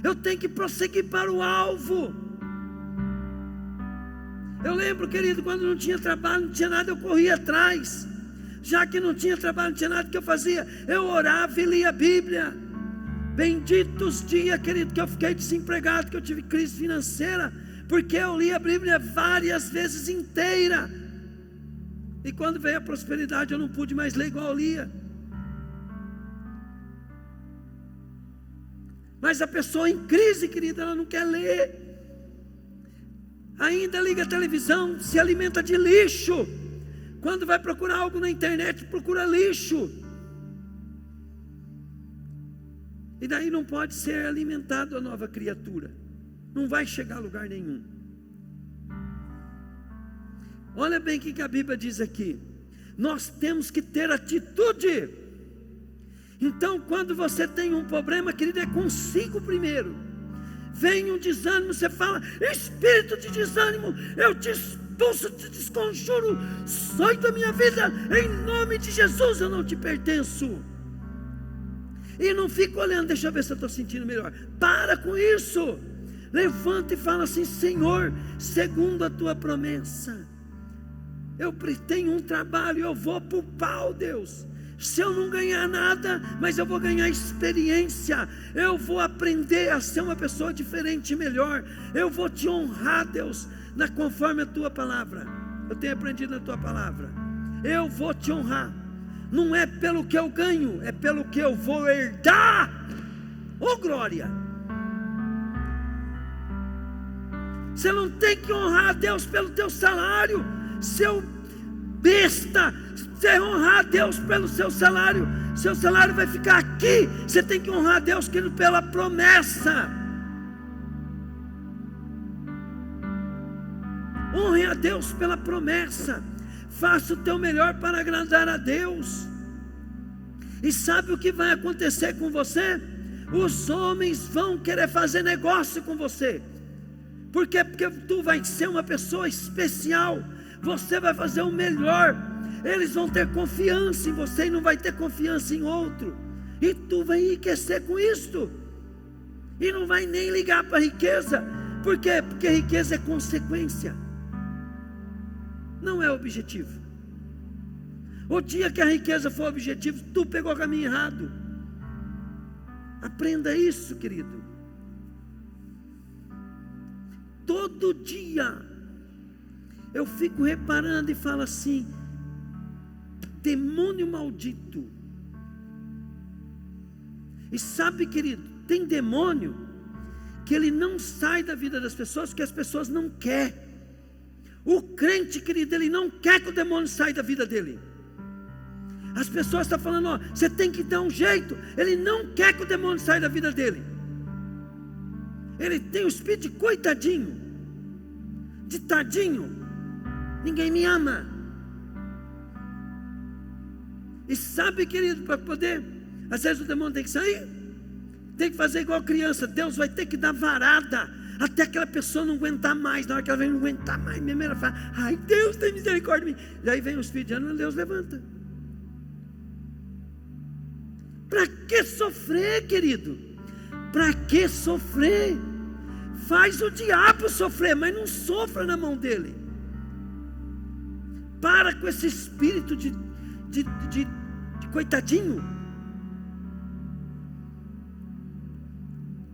Eu tenho que prosseguir para o alvo. Eu lembro, querido, quando não tinha trabalho, não tinha nada, eu corria atrás. Já que não tinha trabalho, não tinha nada, que eu fazia? Eu orava e lia a Bíblia. Benditos dias, querido, que eu fiquei desempregado, que eu tive crise financeira, porque eu li a Bíblia várias vezes inteira. E quando veio a prosperidade, eu não pude mais ler igual eu lia. Mas a pessoa em crise, querida, ela não quer ler. Ainda liga a televisão, se alimenta de lixo. Quando vai procurar algo na internet, procura lixo. E daí não pode ser alimentado a nova criatura. Não vai chegar a lugar nenhum. Olha bem o que a Bíblia diz aqui. Nós temos que ter atitude. Então, quando você tem um problema, querido, é consigo primeiro. Vem um desânimo, você fala: espírito de desânimo, eu te expulso, te desconjuro, sai da minha vida, em nome de Jesus, eu não te pertenço. E não fica olhando, deixa eu ver se eu estou sentindo melhor. Para com isso. Levanta e fala assim: Senhor, segundo a tua promessa, eu tenho um trabalho, eu vou para o pau, Deus. Se eu não ganhar nada, mas eu vou ganhar experiência, eu vou aprender a ser uma pessoa diferente e melhor, eu vou te honrar, Deus, conforme a tua palavra. Eu tenho aprendido na tua palavra, eu vou te honrar, não é pelo que eu ganho, é pelo que eu vou herdar. Oh glória! Você não tem que honrar a Deus pelo teu salário, seu besta. Você honrar a Deus pelo seu salário vai ficar aqui. Você tem que honrar a Deus pela promessa. Honre a Deus pela promessa. Faça o teu melhor para agradar a Deus. E sabe o que vai acontecer com você? Os homens vão querer fazer negócio com você. Por quê? Porque tu vai ser uma pessoa especial. Você vai fazer o melhor. Eles vão ter confiança em você e não vai ter confiança em outro. E tu vai enriquecer com isto. E não vai nem ligar para a riqueza. Por quê? Porque riqueza é consequência, não é objetivo. O dia que a riqueza for objetivo, tu pegou o caminho errado. Aprenda isso, querido. Todo dia eu fico reparando e falo assim: demônio maldito. E sabe, querido, tem demônio que ele não sai da vida das pessoas, porque as pessoas não querem. O crente, querido, ele não quer que o demônio saia da vida dele. As pessoas estão falando: ó, você tem que dar um jeito. Ele não quer que o demônio saia da vida dele. Ele tem o espírito de coitadinho, de tadinho. Ninguém me ama. E sabe, querido, para poder, às vezes o demônio tem que sair, tem que fazer igual criança. Deus vai ter que dar varada até aquela pessoa não aguentar mais. Na hora que ela vem não aguentar mais mesmo, ela fala: ai, Deus tem misericórdia de mim. E aí vem o espírito de ânimo, Deus levanta. Para que sofrer, querido? Para que sofrer? Faz o diabo sofrer, mas não sofra na mão dele. Para com esse espírito de coitadinho.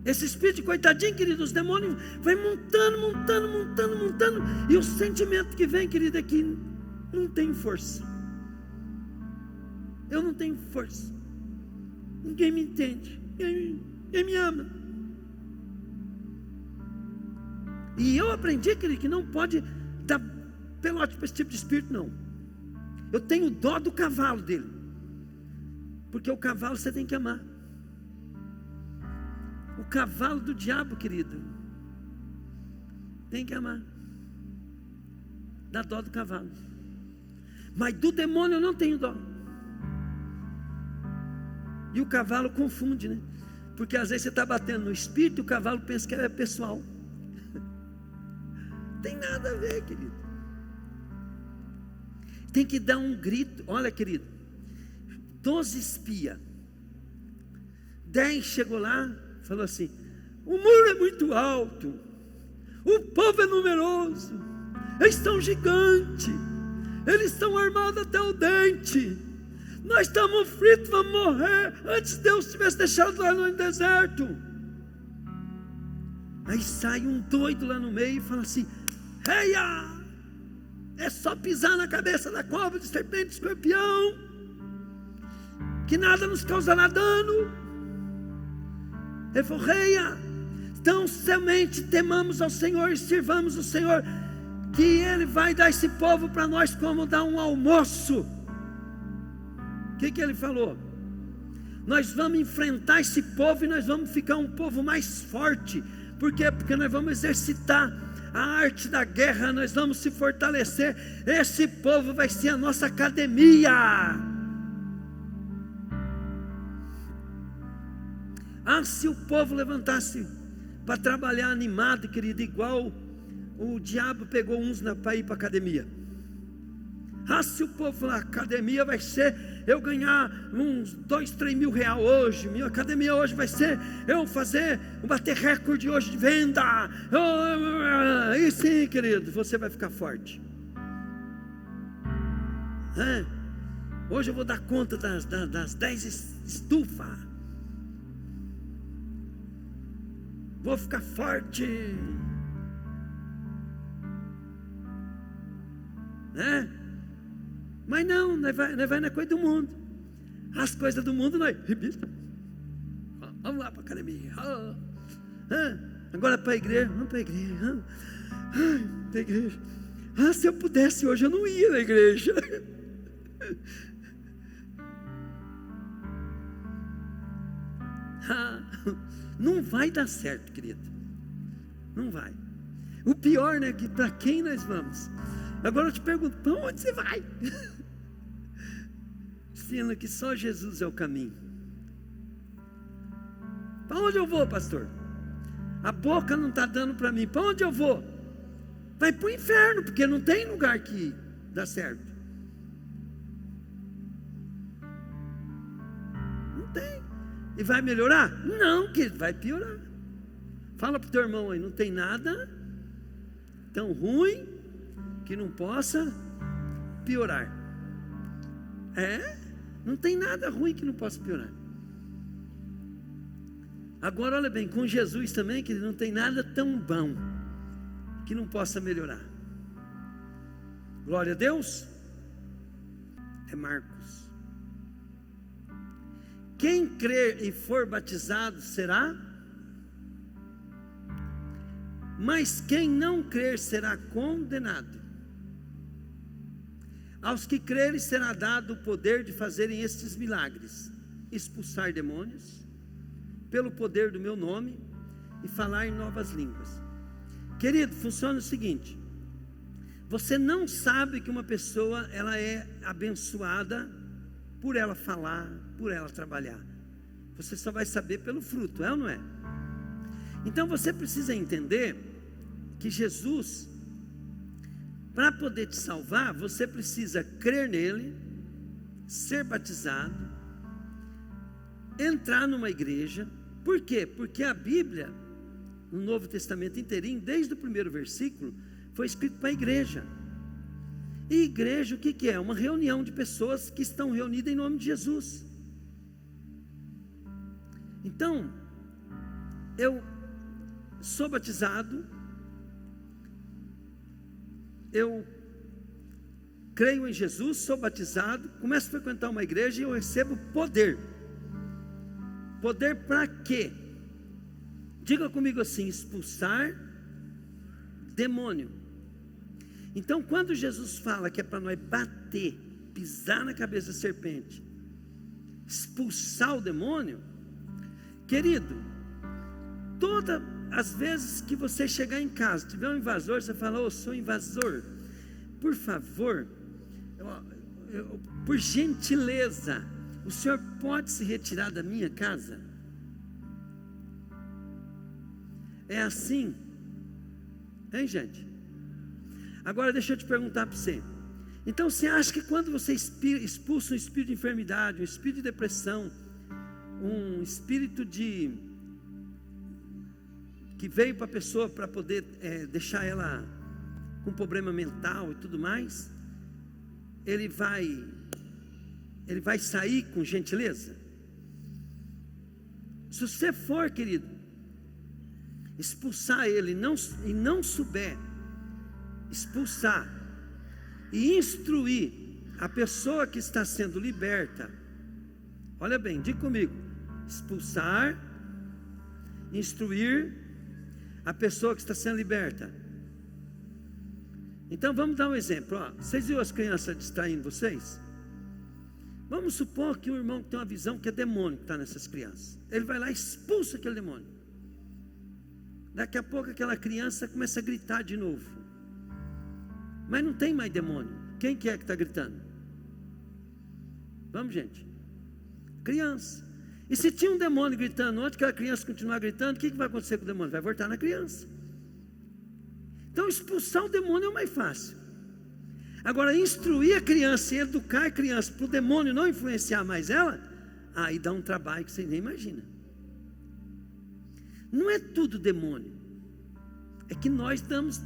Esse espírito de coitadinho, querido, os demônios vai montando. E o sentimento que vem, querido, é que não tem força. Eu não tenho força. Ninguém me entende. Ninguém me ama. E eu aprendi, querido, que não pode dar pelote para esse tipo de espírito, não. Eu tenho dó do cavalo dele. Porque o cavalo você tem que amar. O cavalo do diabo, querido, tem que amar. Dá dó do cavalo. Mas do demônio eu não tenho dó. E o cavalo confunde, né? Porque às vezes você está batendo no espírito e o cavalo pensa que é pessoal. Tem nada a ver, querido. Tem que dar um grito. Olha, querido, 12 espias, 10 chegou lá, falou assim: o muro é muito alto, o povo é numeroso, eles estão gigantes, eles estão armados até o dente, nós estamos fritos, vamos morrer. Antes Deus tivesse deixado lá no deserto. Aí sai um doido lá no meio e fala assim: reia, é só pisar na cabeça da cobra, de serpente, de escorpião, que nada nos causará dano. Ele falou: reia. Então somente temamos ao Senhor e sirvamos o Senhor, que Ele vai dar esse povo para nós como dar um almoço. O que Ele falou? Nós vamos enfrentar esse povo e nós vamos ficar um povo mais forte. Por quê? Porque nós vamos exercitar a arte da guerra, nós vamos se fortalecer. Esse povo vai ser a nossa academia. Se o povo levantasse para trabalhar animado, querido, igual o diabo pegou uns para ir para a academia. Se o povo falar: academia vai ser eu ganhar uns 2, 3 mil reais hoje, minha academia hoje vai ser eu bater recorde hoje de venda, aí sim, querido, você vai ficar forte. Hoje eu vou dar conta das 10 estufas, vou ficar forte, Mas não, nós vai na coisa do mundo. As coisas do mundo nós, vamos lá para a academia. Agora para a igreja, vamos para a igreja. Para a igreja. Se eu pudesse hoje eu não ia na igreja. Não vai dar certo, querido. Não vai. O pior, né, que para quem nós vamos? Agora eu te pergunto: para onde você vai? Sendo que só Jesus é o caminho. Para onde eu vou, pastor? A boca não está dando para mim. Para onde eu vou? Vai para o inferno, porque não tem lugar que dá certo. Não tem. E vai melhorar? Não, que vai piorar. Fala para o teu irmão aí: não tem nada tão ruim que não possa piorar. Não tem nada ruim que não possa piorar. Agora olha bem, com Jesus também, que não tem nada tão bom que não possa melhorar. Glória a Deus. Marcos: quem crer e for batizado será, mas quem não crer será condenado. Aos que crerem será dado o poder de fazerem estes milagres: expulsar demônios, pelo poder do meu nome, e falar em novas línguas. Querido, funciona o seguinte: você não sabe que uma pessoa ela é abençoada por ela falar, por ela trabalhar. Você só vai saber pelo fruto, é ou não é? Então você precisa entender que Jesus, para poder te salvar, você precisa crer nele, ser batizado, entrar numa igreja. Por quê? Porque a Bíblia, no Novo Testamento inteirinho, desde o primeiro versículo, foi escrito para a igreja. E igreja o que é? Uma reunião de pessoas que estão reunidas em nome de Jesus. Então, eu sou batizado, eu creio em Jesus, sou batizado, começo a frequentar uma igreja e eu recebo poder. Poder para quê? Diga comigo assim: expulsar demônio. Então quando Jesus fala que é para nós bater, pisar na cabeça da serpente, expulsar o demônio, querido, todas as vezes que você chegar em casa, tiver um invasor, você fala: eu sou invasor, por favor, por gentileza, o senhor pode se retirar da minha casa? É assim, hein, gente? Agora deixa eu te perguntar para você: então você acha que quando você expulsa um espírito de enfermidade, um espírito de depressão, um espírito que veio para a pessoa para poder deixar ela com problema mental e tudo mais, ele vai sair com gentileza? Se você for, querido, expulsar ele e não souber expulsar e instruir a pessoa que está sendo liberta, olha bem, diga comigo: expulsar instruir a pessoa que está sendo liberta. Então vamos dar um exemplo. Vocês viram as crianças distraindo vocês? Vamos supor que o irmão tem uma visão que é demônio que está nessas crianças. Ele vai lá e expulsa aquele demônio. Daqui a pouco aquela criança começa a gritar de novo. Mas não tem mais demônio. Quem que é que está gritando? Vamos, gente. Criança. E se tinha um demônio gritando, onde aquela criança continuar gritando, o que vai acontecer com o demônio? Vai voltar na criança. Então expulsar o demônio é o mais fácil. Agora instruir a criança e educar a criança para o demônio não influenciar mais ela, aí dá um trabalho que você nem imagina. Não é tudo demônio. É que nós damos...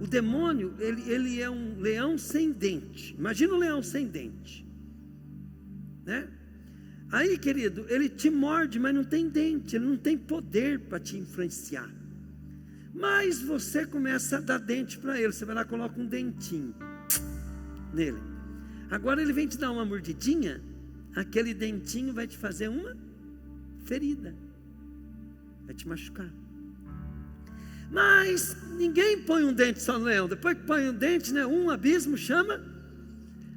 O demônio, ele é um leão sem dente. Imagina um leão sem dente, né? Aí, querido, ele te morde, mas não tem dente. Ele não tem poder para te influenciar. Mas você começa a dar dente para ele. Você vai lá e coloca um dentinho nele. Agora ele vem te dar uma mordidinha. Aquele dentinho vai te fazer uma ferida. Vai te machucar. Mas ninguém põe um dente só no leão. Depois que põe um dente, né, um abismo chama.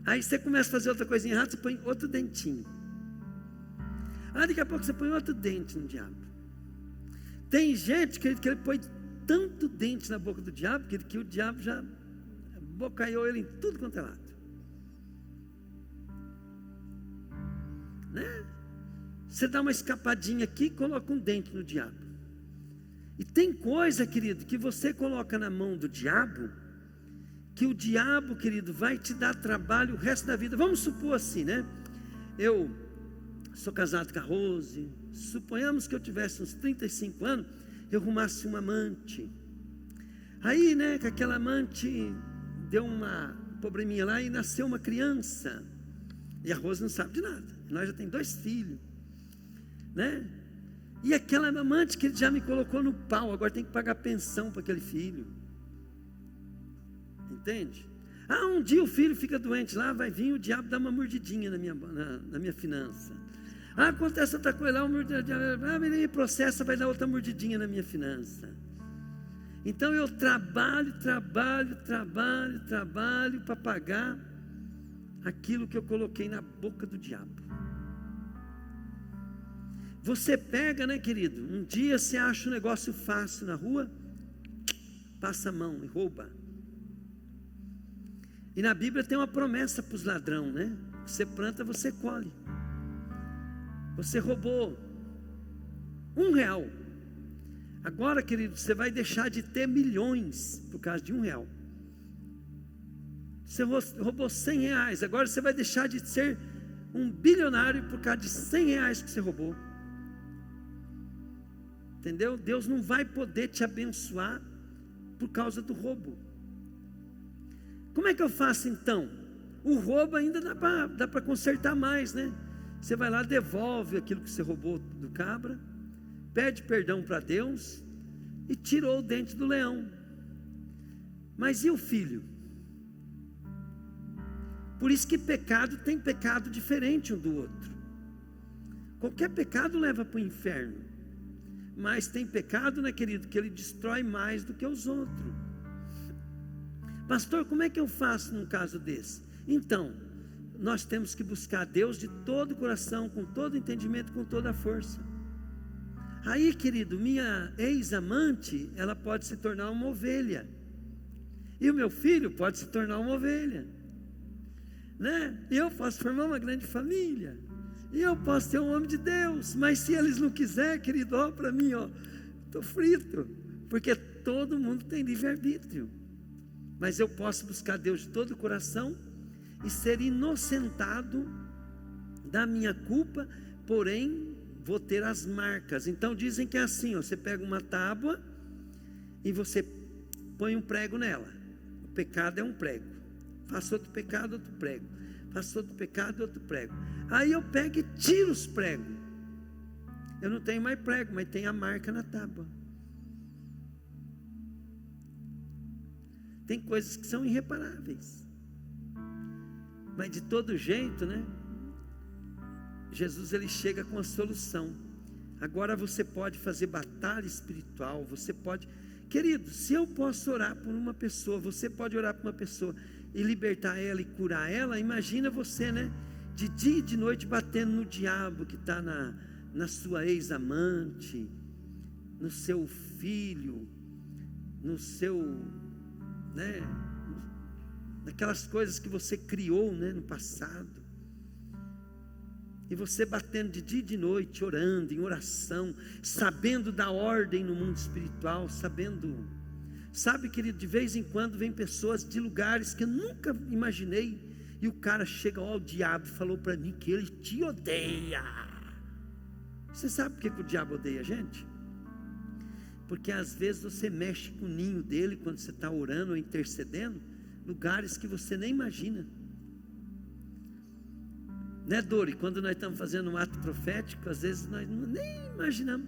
Aí você começa a fazer outra coisinha errada, você põe outro dentinho. Aí daqui a pouco você põe outro dente no diabo. Tem gente que ele põe tanto dente na boca do diabo, que o diabo já bocaiou ele em tudo quanto é lado. Né? Você dá uma escapadinha aqui e coloca um dente no diabo. E tem coisa, querido, que você coloca na mão do diabo, que o diabo, querido, vai te dar trabalho o resto da vida. Vamos supor assim, né? Eu sou casado com a Rose. Suponhamos que eu tivesse uns 35 anos, eu arrumasse uma amante. Aí, né, com aquela amante deu uma probleminha lá e nasceu uma criança. E a Rose não sabe de nada. Nós já temos 2 filhos, né? E aquela amante que ele já me colocou no pau, agora tem que pagar pensão para aquele filho. Entende? Um dia o filho fica doente lá, vai vir o diabo dar uma mordidinha na minha finança. Acontece outra coisa lá, ele processa, vai dar outra mordidinha na minha finança. Então eu trabalho para pagar aquilo que eu coloquei na boca do diabo. Você pega, né, querido? Um dia você acha um negócio fácil na rua, passa a mão e rouba. E na Bíblia tem uma promessa para os ladrões, né? Você planta, você colhe. Você roubou R$1. Agora, querido, você vai deixar de ter milhões por causa de R$1. Você roubou R$100. Agora você vai deixar de ser um bilionário por causa de R$100 que você roubou. Entendeu? Deus não vai poder te abençoar por causa do roubo. Como é que eu faço então? O roubo ainda dá para consertar mais, né? Você vai lá, devolve aquilo que você roubou do cabra, pede perdão para Deus e tirou o dente do leão. Mas e o filho? Por isso que pecado tem pecado diferente um do outro. Qualquer pecado leva para o inferno. Mas tem pecado, né, querido, que ele destrói mais do que os outros. Pastor, como é que eu faço num caso desse? Então, nós temos que buscar Deus de todo o coração, com todo o entendimento, com toda a força. Aí, querido, minha ex-amante, ela pode se tornar uma ovelha. E o meu filho pode se tornar uma ovelha. Né? E eu posso formar uma grande família. E eu posso ser um homem de Deus. Mas se eles não quiserem, querido, ó, para mim, ó, estou frito. Porque todo mundo tem livre-arbítrio. Mas eu posso buscar Deus de todo o coração e ser inocentado da minha culpa, porém vou ter as marcas. Então dizem que é assim, ó, você pega uma tábua e você põe um prego nela. O pecado é um prego. Faço outro pecado, outro prego. Faço outro pecado, outro prego. Aí eu pego e tiro os pregos. Eu não tenho mais prego, mas tem a marca na tábua. Tem coisas que são irreparáveis. Mas de todo jeito, né? Jesus, ele chega com a solução. Agora você pode fazer batalha espiritual, você pode... Querido, se eu posso orar por uma pessoa, você pode orar por uma pessoa e libertar ela e curar ela, imagina você, né? De dia e de noite batendo no diabo que está na sua ex-amante, no seu filho, no seu, né? Naquelas coisas que você criou, né, no passado. E você batendo de dia e de noite, orando, em oração, sabendo da ordem no mundo espiritual, sabendo. Sabe, querido, de vez em quando vem pessoas de lugares que eu nunca imaginei, e o cara chega, ó, o diabo falou para mim que ele te odeia. Você sabe por que o diabo odeia a gente? Porque às vezes você mexe com o ninho dele, quando você está orando ou intercedendo, lugares que você nem imagina. Né, Dori? Quando nós estamos fazendo um ato profético, às vezes nós nem imaginamos.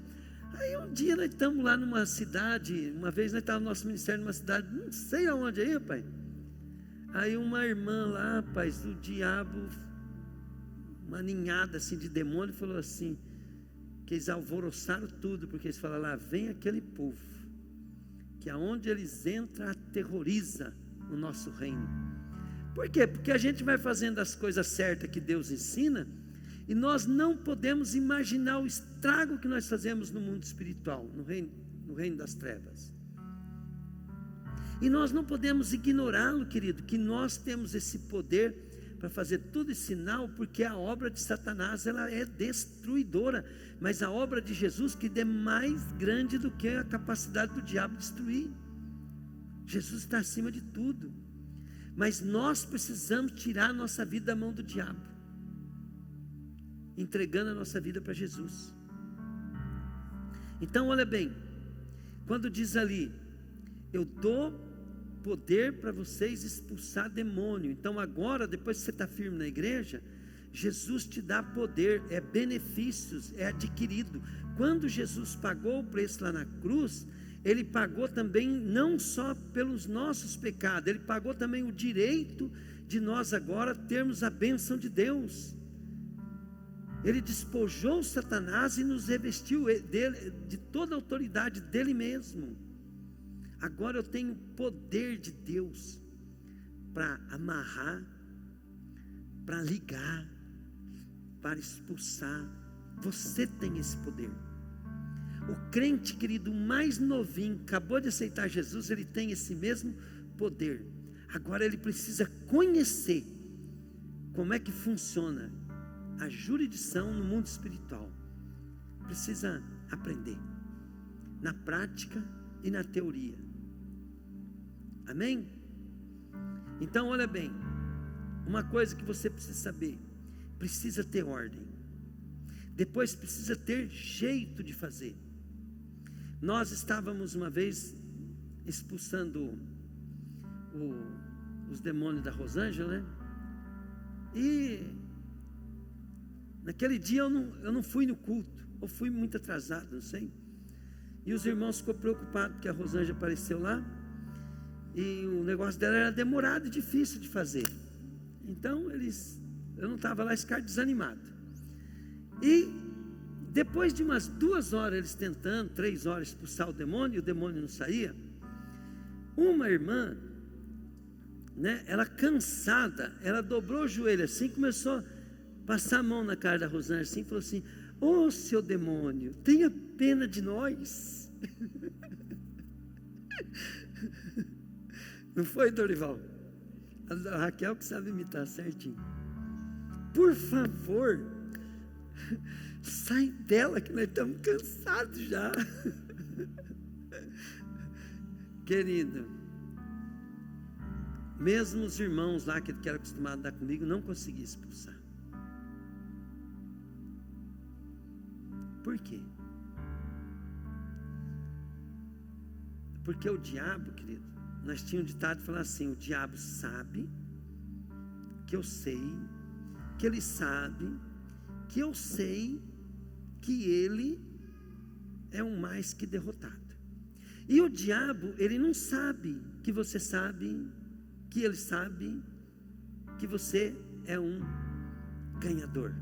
Aí um dia nós estamos lá numa cidade, uma vez nós estávamos no nosso ministério numa cidade, não sei aonde aí, pai. Aí uma irmã lá, rapaz, do diabo, uma ninhada assim de demônio, falou assim, que eles alvoroçaram tudo, porque eles falaram, lá vem aquele povo, que aonde eles entram, aterroriza o nosso reino. Por quê? Porque a gente vai fazendo as coisas certas que Deus ensina, e nós não podemos imaginar o estrago que nós fazemos no mundo espiritual, no reino das trevas. E nós não podemos ignorá-lo, querido, que nós temos esse poder para fazer tudo esse sinal, porque a obra de Satanás, ela é destruidora, mas a obra de Jesus, que é mais grande do que a capacidade do diabo destruir. Jesus está acima de tudo, mas nós precisamos tirar a nossa vida da mão do diabo, entregando a nossa vida para Jesus. Então olha bem, quando diz ali, eu dou poder para vocês expulsar demônio. Então agora, depois que você está firme na igreja, Jesus te dá poder, é benefícios, é adquirido. Quando Jesus pagou o preço lá na cruz, Ele pagou também não só pelos nossos pecados, Ele pagou também o direito de nós agora termos a bênção de Deus. Ele despojou Satanás e nos revestiu de toda a autoridade dele mesmo. Agora eu tenho poder de Deus para amarrar, para ligar, para expulsar. Você tem esse poder. O crente, querido, mais novinho, acabou de aceitar Jesus, ele tem esse mesmo poder. Agora ele precisa conhecer como é que funciona a jurisdição no mundo espiritual. Precisa aprender na prática e na teoria. Amém? Então olha bem, uma coisa que você precisa saber, precisa ter ordem, depois precisa ter jeito de fazer. Nós estávamos uma vez expulsando os demônios da Rosângela, né? E naquele dia eu não fui no culto, ou fui muito atrasado, não sei. E os irmãos ficou preocupados porque a Rosângela apareceu lá, e o negócio dela era demorado e difícil de fazer. Então eu não estava lá, esse cara desanimado. E depois de umas 2 horas eles tentando, 3 horas expulsar o demônio, e o demônio não saía, uma irmã, né, ela cansada, ela dobrou o joelho assim, começou a passar a mão na cara da Rosângela assim, falou assim, ô seu demônio, tenha pena de nós. Não foi, Dorival? A Raquel que sabe imitar certinho. Por favor, sai dela que nós estamos cansados já. Querido, mesmo os irmãos lá que eram acostumados a dar comigo, não consegui expulsar. Por quê? Porque o diabo, querido, nós tínhamos um ditado falar assim, o diabo sabe que eu sei, que ele sabe que eu sei que ele é um mais que derrotado. E o diabo, ele não sabe que você sabe, que ele sabe que você é um ganhador.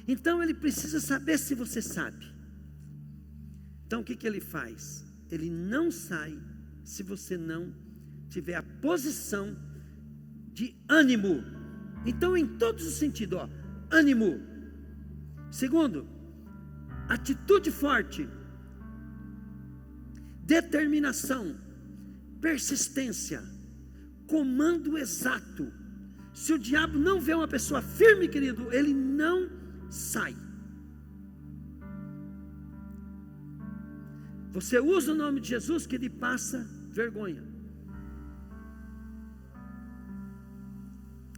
Então ele precisa saber se você sabe. Então o que ele faz? Ele não sai se você não tiver a posição de ânimo. Então, em todos os sentidos, ânimo. Segundo, atitude forte, determinação, persistência, comando exato. Se o diabo não vê uma pessoa firme, querido, ele não sai. Você usa o nome de Jesus que ele passa vergonha.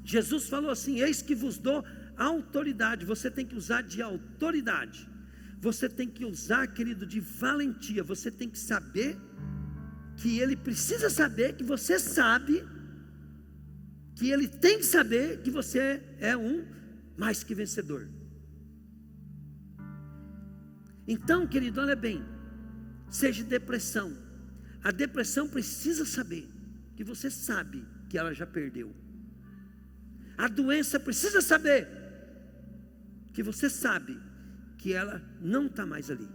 Jesus falou assim: eis que vos dou autoridade. Você tem que usar de autoridade. Você tem que usar, querido, de valentia. Você tem que saber que ele precisa saber que você sabe, que ele tem que saber que você é um mais que vencedor. Então, querido, olha bem, seja depressão. A depressão precisa saber que você sabe que ela já perdeu. A doença precisa saber que você sabe que ela não está mais ali.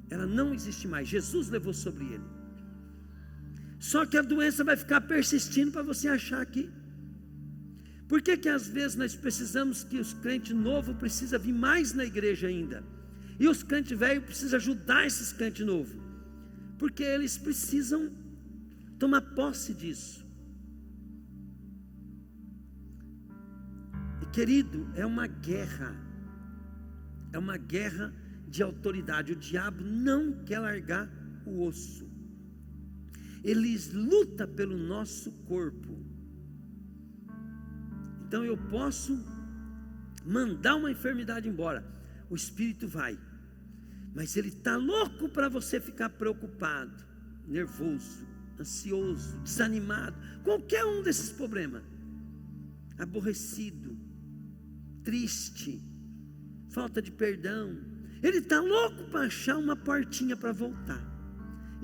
Ela não existe mais. Jesus levou sobre ele. Só que a doença vai ficar persistindo para você achar que. Por que às vezes nós precisamos que os crentes novos precisam vir mais na igreja ainda? E os crentes velhos precisam ajudar esses crentes novos? Porque eles precisam tomar posse disso. E querido, é uma guerra de autoridade. O diabo não quer largar o osso. Ele luta pelo nosso corpo. Então eu posso mandar uma enfermidade embora, o espírito vai, mas ele está louco para você ficar preocupado, nervoso, ansioso, desanimado, qualquer um desses problemas, aborrecido, triste, falta de perdão. Ele está louco para achar uma portinha para voltar.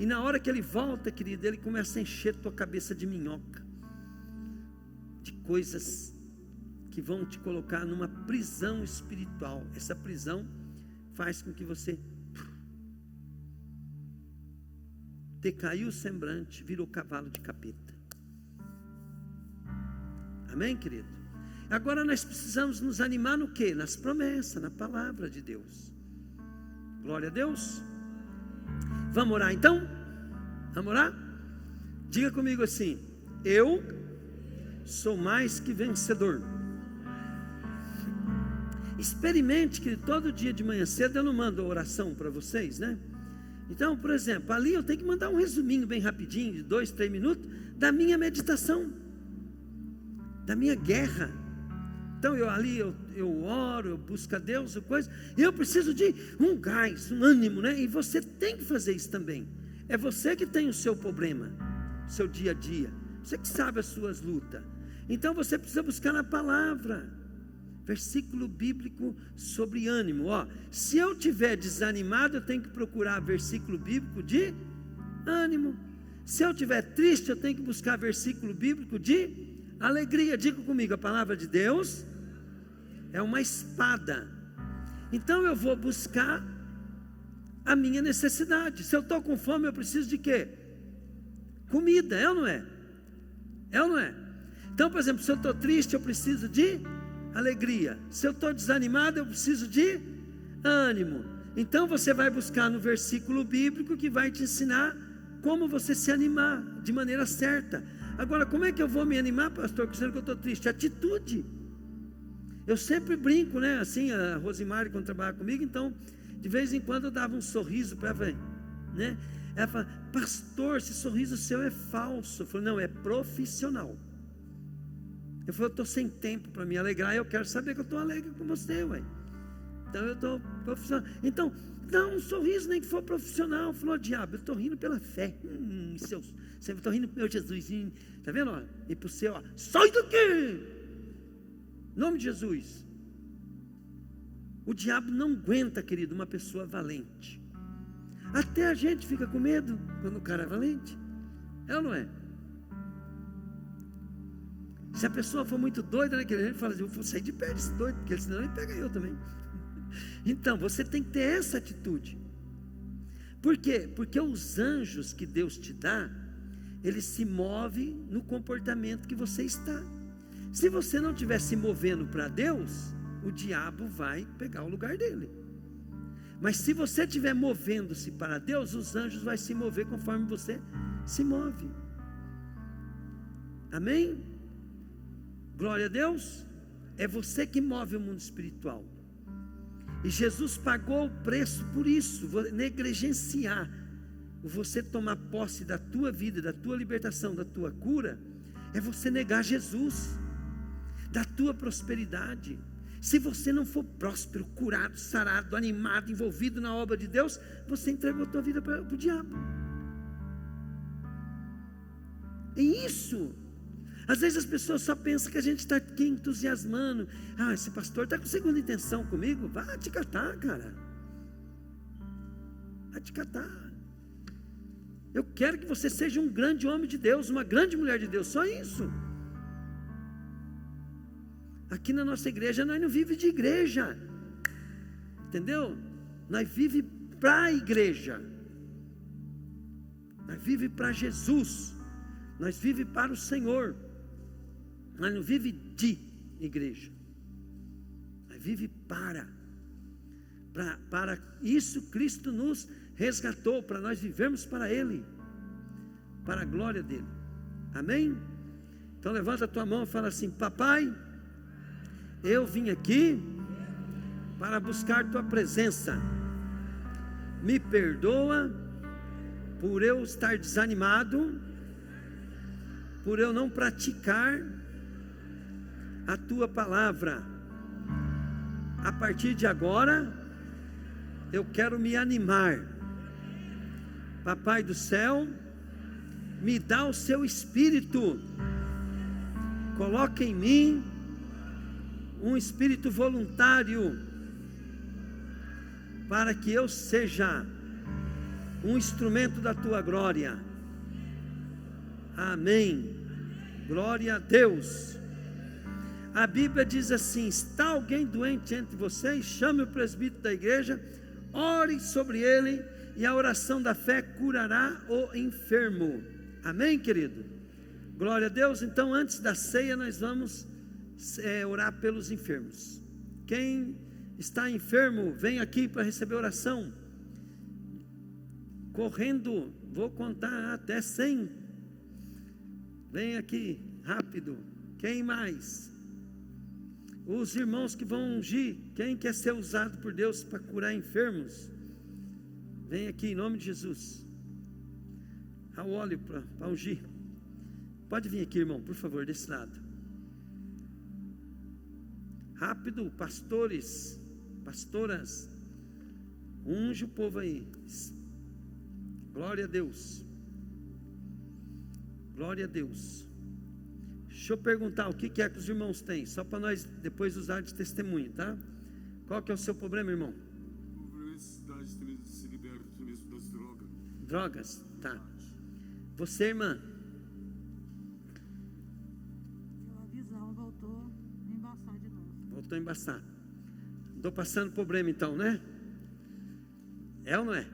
E na hora que ele volta, querido, ele começa a encher tua cabeça de minhoca, de coisas que vão te colocar numa prisão espiritual. Essa prisão faz com que você decaiu o semblante, virou cavalo de capeta. Amém, querido? Agora nós precisamos nos animar no quê? Nas promessas, na palavra de Deus. Glória a Deus. Vamos orar então? Vamos orar? Diga comigo assim: eu sou mais que vencedor. Experimente que todo dia de manhã cedo eu não mando oração para vocês, né? Então, por exemplo, ali eu tenho que mandar um resuminho bem rapidinho, de 2, 3 minutos, da minha meditação, da minha guerra. Então eu oro, eu busco a Deus, e eu preciso de um gás, um ânimo, né? E você tem que fazer isso também. É você que tem o seu problema, o seu dia a dia, você que sabe as suas lutas. Então você precisa buscar na palavra, versículo bíblico sobre ânimo. Se eu estiver desanimado, eu tenho que procurar versículo bíblico de ânimo. Se eu estiver triste, eu tenho que buscar versículo bíblico de alegria. Diga comigo, a palavra de Deus é uma espada. Então eu vou buscar a minha necessidade. Se eu estou com fome, eu preciso de quê? Comida, é ou não é? É ou não é? Então, por exemplo, se eu estou triste, eu preciso de alegria. Se eu estou desanimado, eu preciso de ânimo. Então você vai buscar no versículo bíblico que vai te ensinar como você se animar de maneira certa. Agora, como é que eu vou me animar, pastor, dizendo que eu estou triste? Atitude. Eu sempre brinco, né? Assim, a Rosimari, quando trabalha comigo, então, de vez em quando eu dava um sorriso para ela, né? Ela fala: pastor, esse sorriso seu é falso. Eu falei: não, é profissional. Eu falei: eu estou sem tempo para me alegrar, eu quero saber que eu estou alegre com você, ué. Então eu estou profissional. Então, dá um sorriso, nem que for profissional. Falou: diabo, eu estou rindo pela fé. Eu estou rindo pelo meu Jesus. Está vendo? Ó? E para o seu, sai daqui! Em nome de Jesus. O diabo não aguenta, querido, uma pessoa valente. Até a gente fica com medo quando o cara é valente. É ou não é? Se a pessoa for muito doida, né, a gente fala assim: eu vou sair de perto desse doido, porque senão ele pega eu também. Então, você tem que ter essa atitude. Por quê? Porque os anjos que Deus te dá, eles se movem no comportamento que você está. Se você não estiver se movendo para Deus, o diabo vai pegar o lugar dele. Mas se você estiver movendo-se para Deus, os anjos vão se mover conforme você se move. Amém? Glória a Deus. É você que move o mundo espiritual. E Jesus pagou o preço por isso. Negligenciar, você tomar posse da tua vida, da tua libertação, da tua cura, é você negar Jesus, da tua prosperidade. Se você não for próspero, curado, sarado, animado, envolvido na obra de Deus, você entregou a tua vida para o diabo. É isso. Às vezes as pessoas só pensam que a gente está aqui entusiasmando. Ah, esse pastor está com segunda intenção comigo. Vai te catar, cara. Vai te catar. Eu quero que você seja um grande homem de Deus, uma grande mulher de Deus. Só isso. Aqui na nossa igreja nós não vivemos de igreja. Entendeu? Nós vivemos para a igreja. Nós vivemos para Jesus. Nós vivemos para o Senhor. Nós não vivemos de igreja. Nós vivemos para isso Cristo nos resgatou, para nós vivermos para Ele, para a glória dEle. Amém? Então levanta a tua mão e fala assim: papai, eu vim aqui para buscar tua presença. Me perdoa por eu estar desanimado, por eu não praticar a tua palavra. A partir de agora, eu quero me animar. Papai do céu, me dá o seu espírito. Coloca em mim um espírito voluntário, para que eu seja um instrumento da tua glória. Amém. Glória a Deus. A Bíblia diz assim: está alguém doente entre vocês? Chame o presbítero da igreja, ore sobre ele, e a oração da fé curará o enfermo. Amém, querido? Glória a Deus. Então, antes da ceia, nós vamos orar pelos enfermos. Quem está enfermo, vem aqui para receber oração. Correndo, vou contar até 100. Vem aqui, rápido. Quem mais? Os irmãos que vão ungir. Quem quer ser usado por Deus para curar enfermos? Vem aqui em nome de Jesus. Ao óleo para ungir. Pode vir aqui, irmão, por favor, desse lado. Rápido, pastores, pastoras, unge o povo aí. Glória a Deus. Glória a Deus. Deixa eu perguntar o que é que os irmãos têm, só para nós depois usar de testemunho, tá? Qual que é o seu problema, irmão? Necessidade de se libertar das drogas. Drogas? Tá. Você, irmã? A visão voltou a embaçar de novo. Voltou a embaçar. Estou passando problema então, né? É ou não é?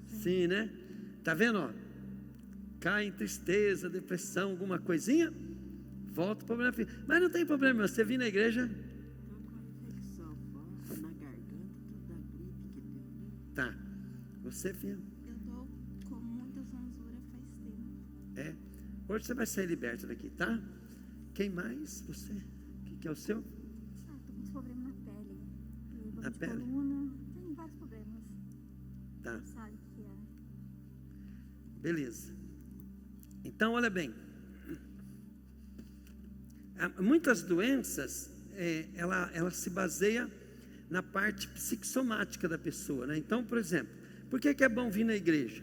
Sim, né? Tá vendo, ó? Cai em tristeza, depressão, alguma coisinha, volta o problema. Mas não tem problema, você vir na igreja. Estou com a infecção na garganta, tudo da gripe que deu. Tá. Você, filha? Eu estou com muita zonzura faz tempo. Hoje você vai sair liberta daqui, tá? Quem mais? Você? O que é o seu? Estou com uns problemas na pele. Na pele? Coluna, tem vários problemas. Tá. Sabe o que é? Beleza. Então, olha bem. Muitas doenças, ela se baseia na parte psicossomática da pessoa, né? Então, por exemplo, por que é bom vir na igreja?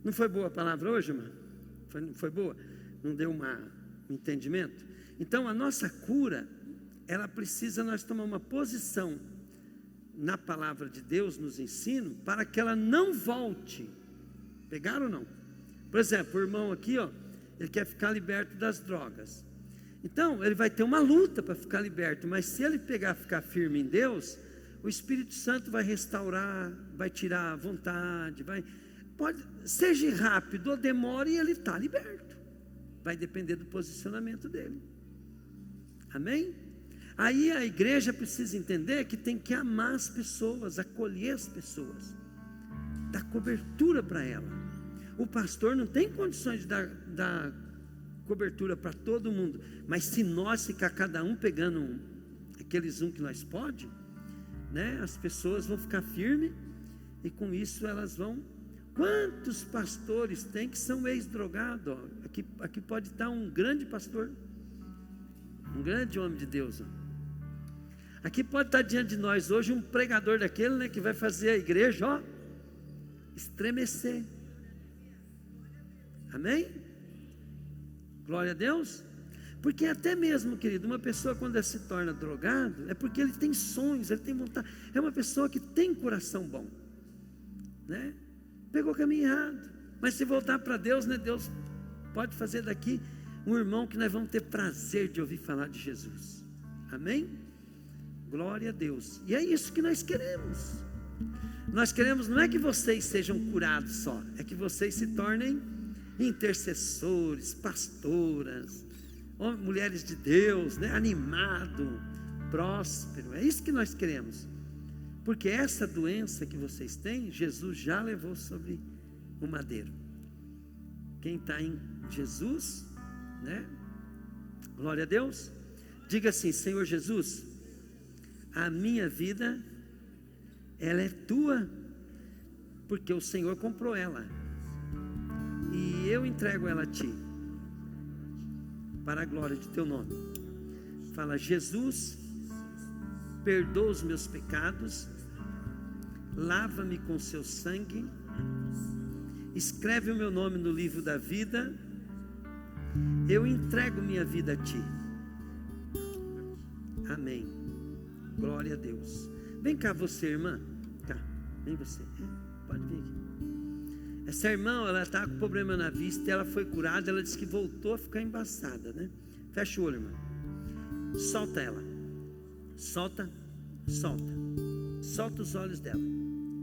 Não foi boa a palavra hoje, irmã? Foi boa? Não deu um entendimento? Então, a nossa cura, ela precisa nós tomar uma posição na palavra de Deus, nos ensina, para que ela não volte. Pegaram ou não? Por exemplo, o irmão aqui, ó, ele quer ficar liberto das drogas. Então, ele vai ter uma luta para ficar liberto, mas se ele ficar firme em Deus, o Espírito Santo vai restaurar, vai tirar a vontade, seja rápido ou demore, ele está liberto. Vai depender do posicionamento dele. Amém? Aí a igreja precisa entender que tem que amar as pessoas, acolher as pessoas, dar cobertura para ela. O pastor não tem condições de dar cobertura para todo mundo, mas se nós ficar cada um pegando aqueles que nós pode, né, as pessoas vão ficar firmes e com isso elas vão. Quantos pastores tem que são ex-drogados? Aqui pode estar um grande pastor, um grande homem de Deus. Aqui pode estar diante de nós hoje um pregador daquele, né, que vai fazer a igreja estremecer. Amém? Glória a Deus. Porque até mesmo, querido, uma pessoa quando ela se torna drogado, é porque ele tem sonhos, ele tem vontade. É uma pessoa que tem coração bom, né? Pegou o caminho errado, mas se voltar para Deus, né, Deus pode fazer daqui um irmão que nós vamos ter prazer de ouvir falar de Jesus. Amém? Glória a Deus. E é isso que nós queremos. Nós queremos, não é que vocês sejam curados só, é que vocês se tornem intercessores, pastoras, mulheres de Deus, né? Animado, próspero. É isso que nós queremos. Porque essa doença que vocês têm, Jesus já levou sobre o madeiro. Quem está em Jesus, né? Glória a Deus. Diga assim: Senhor Jesus, a minha vida, ela é tua, porque o Senhor comprou ela, e eu entrego ela a ti, para a glória de teu nome. Fala: Jesus, perdoa os meus pecados, lava-me com seu sangue, escreve o meu nome no livro da vida, eu entrego minha vida a ti. Amém. Glória a Deus. Vem cá você, irmã. Cá, vem você. Pode vir aqui. Essa irmã, ela está com problema na vista, ela foi curada, ela disse que voltou a ficar embaçada, né? Fecha o olho, irmã. Solta ela. Solta. Solta os olhos dela.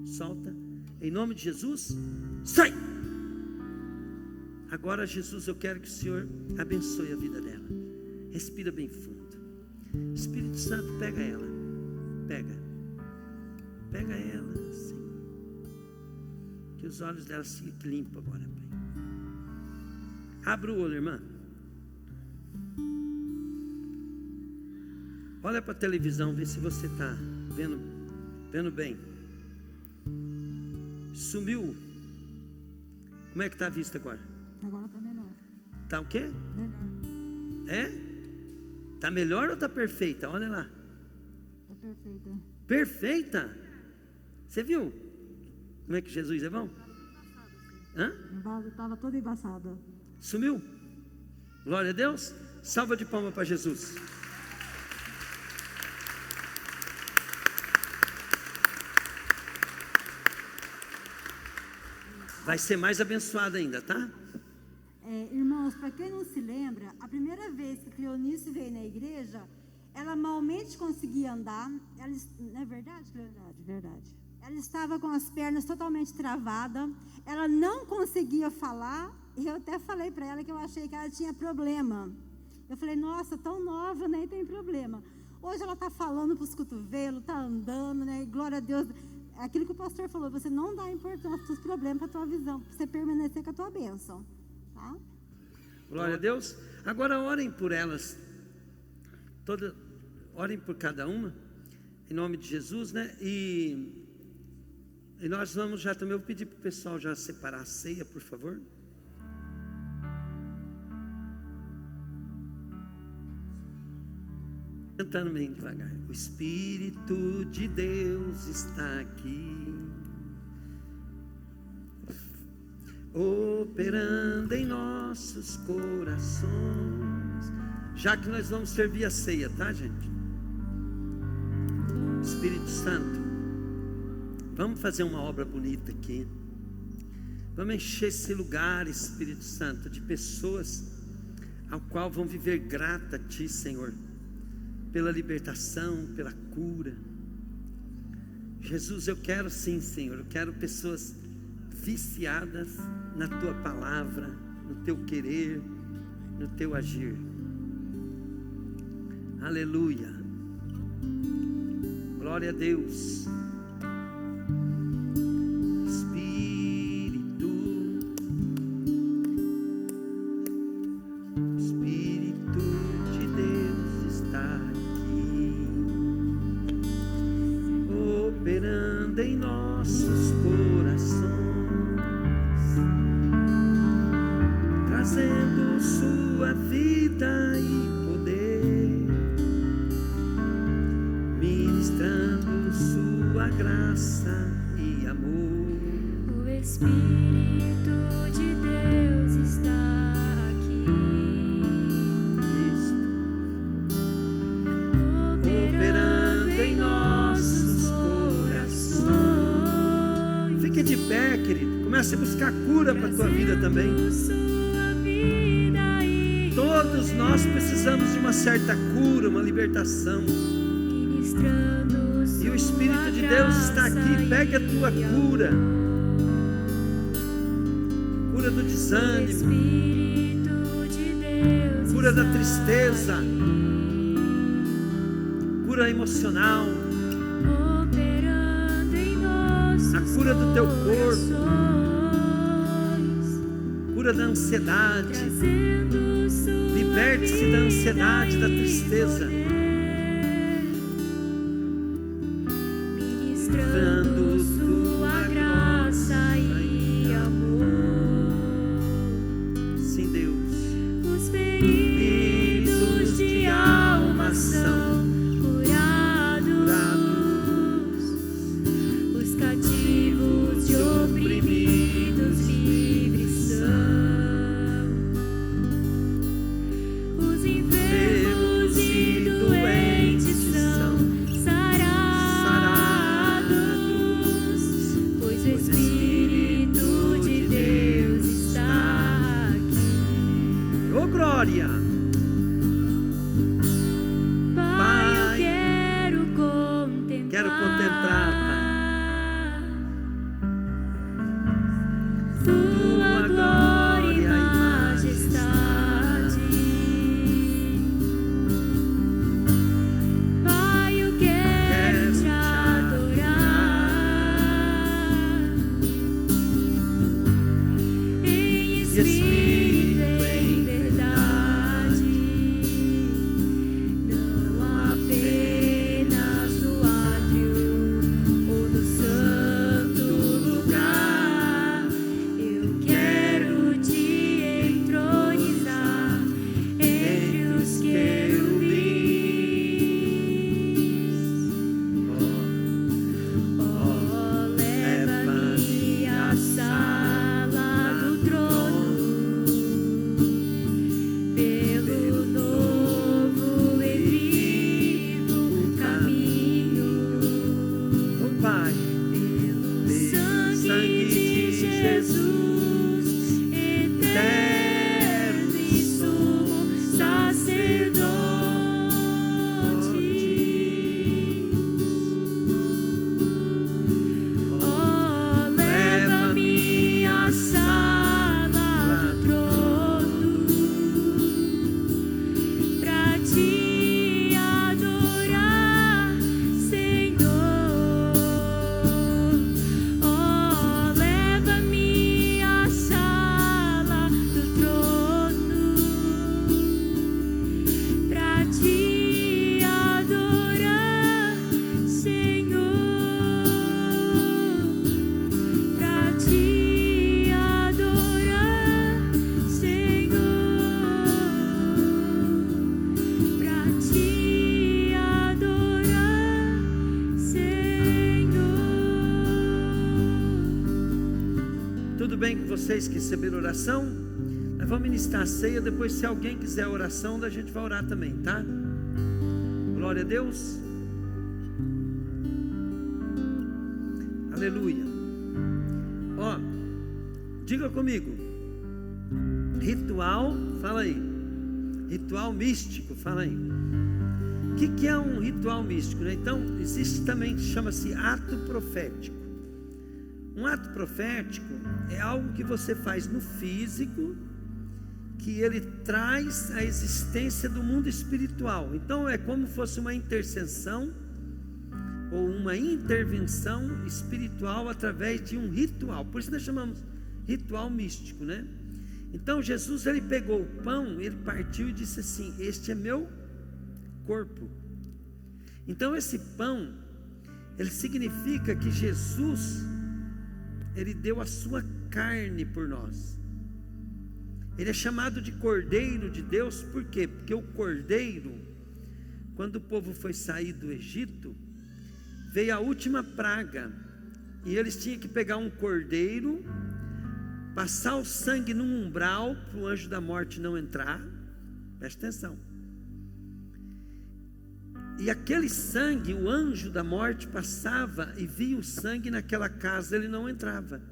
Solta. Em nome de Jesus, sai! Agora, Jesus, eu quero que o Senhor abençoe a vida dela. Respira bem fundo. Espírito Santo, pega ela. Pega ela, Senhor. Que os olhos dela fiquem limpos agora, Pai. Abra o olho, irmã. Olha para a televisão, vê se você está vendo bem. Sumiu. Como é que está a vista agora? Agora está melhor. Está o quê? Melhor. É? Está melhor ou está perfeita? Olha lá. Está perfeita. Perfeita? Você viu? Como é que Jesus é bom? Hã? Estava toda embaçada. Sumiu? Glória a Deus. Salva de palmas para Jesus. Vai ser mais abençoada ainda, tá? Irmãos, para quem não se lembra, a primeira vez que Cleonice veio na igreja, ela malmente conseguia andar. Não é verdade? Verdade. Ela estava com as pernas totalmente travadas, ela não conseguia falar, e eu até falei para ela que eu achei que ela tinha problema. Eu falei: nossa, tão nova, nem tem problema. Hoje ela está falando para os cotovelos, está andando, né? Glória a Deus. Aquilo que o pastor falou, você não dá importância para os problemas, para a tua visão, para você permanecer com a tua bênção, tá? Glória a Deus. Agora orem por elas, orem por cada uma, em nome de Jesus, né? E nós vamos já também, eu vou pedir para o pessoal já separar a ceia, por favor. Cantando bem devagar. O Espírito de Deus está aqui, operando em nossos corações. Já que nós vamos servir a ceia, tá, gente? Espírito Santo, vamos fazer uma obra bonita aqui. Vamos encher esse lugar, Espírito Santo, de pessoas ao qual vão viver grata a Ti, Senhor, pela libertação, pela cura. Jesus, eu quero sim, Senhor, eu quero pessoas viciadas na tua palavra, no teu querer, no teu agir. Aleluia. Glória a Deus. Espírito de Deus está aqui, operando em nossos corações, trazendo sua vida e poder, ministrando sua graça e amor. O Espírito de Deus está aqui, operando em nossos corações. Fique de pé, querido. Comece a buscar cura para a tua vida também. Todos nós precisamos de uma certa cura, uma libertação. E o Espírito de Deus está aqui. Pegue a tua cura. Cura do desânimo, cura da tristeza, cura emocional, a cura do teu corpo, cura da ansiedade. Liberte-se da ansiedade, da tristeza, dando sua graça e amor. Sim, Deus. Os feridos de alma são curados, os cativos e oprimidos livres são, os enfermos e doentes são sarados, pois o Espírito de Deus está aqui. Ô glória! Pai, eu Quero contemplar, Pai, Tua glória e majestade. Pai, eu quero te adorar em espírito e em verdade, não apenas no átrio ou no santo lugar. Eu quero te entronizar entre os querubins. Oh, leva-me à sala do trono, pelo novo e vivo caminho, ô Pai, pelo sangue de Jesus, eterno e sumo sacerdote. Oh, leva-me à sala do trono pra te adorar, Senhor. Oh, leva-me à sala do trono pra te adorar, Senhor. Pra te adorar, Senhor. Pra te adorar, Senhor. tudo bem com vocês que receberam oração? Nós vamos ministrar a ceia. Depois, se alguém quiser a oração, a gente vai orar também, tá? Glória a Deus. Aleluia. Ó, diga comigo. Ritual, fala aí. Ritual místico, fala aí. que é um ritual místico, né? Então, existe também, chama-se ato profético. Um ato profético é algo que você faz no físico, que ele traz a existência do mundo espiritual. Então, é como se fosse uma intercessão ou uma intervenção espiritual através de um ritual. Por isso nós chamamos ritual místico, né? Então, Jesus, ele pegou o pão, ele partiu e disse assim: este é meu corpo. Então, esse pão, ele significa que Jesus, ele deu a sua carne por nós. Ele é chamado de Cordeiro de Deus, por quê? Porque o Cordeiro, quando o povo foi sair do Egito, veio a última praga, e eles tinham que pegar um cordeiro, passar o sangue num umbral, para o anjo da morte não entrar. Presta atenção. E aquele sangue, o anjo da morte passava e via o sangue naquela casa, ele não entrava.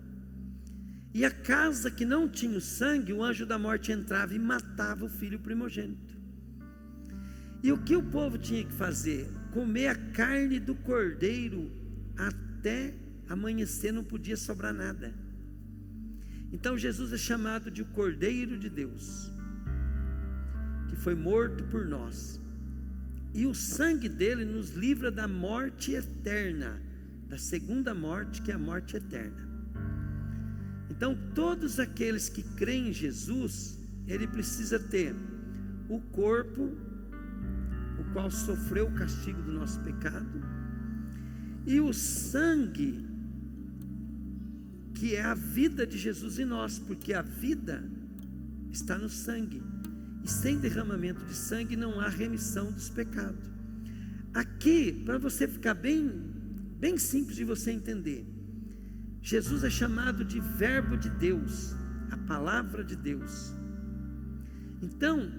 E a casa que não tinha o sangue, o anjo da morte entrava e matava o filho primogênito. E o que o povo tinha que fazer? Comer a carne do cordeiro até amanhecer, não podia sobrar nada. Então Jesus é chamado de o Cordeiro de Deus, que foi morto por nós. E o sangue dele nos livra da morte eterna, da segunda morte, que é a morte eterna. Então, todos aqueles que creem em Jesus, ele precisa ter o corpo, o qual sofreu o castigo do nosso pecado, e o sangue, que é a vida de Jesus em nós, porque a vida está no sangue, e sem derramamento de sangue não há remissão dos pecados. Aqui, para você ficar bem simples de você entender, Jesus é chamado de Verbo de Deus, a palavra de Deus. Então,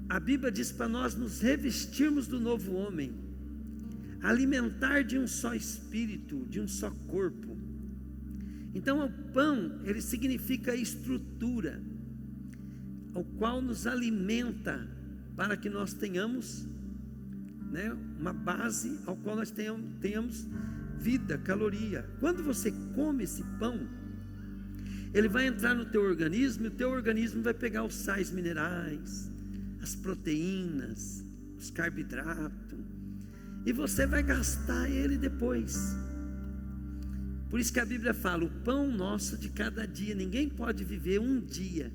a Bíblia diz para nós nos revestirmos do novo homem, alimentar de um só espírito, de um só corpo. Então, o pão, ele significa estrutura, ao qual nos alimenta, para que nós tenhamos, né, uma base ao qual nós tenhamos vida, caloria. Quando você come esse pão, ele vai entrar no teu organismo, e o teu organismo vai pegar os sais minerais, as proteínas, os carboidratos, e você vai gastar ele depois. Por isso que a Bíblia fala: o pão nosso de cada dia. Ninguém pode viver um dia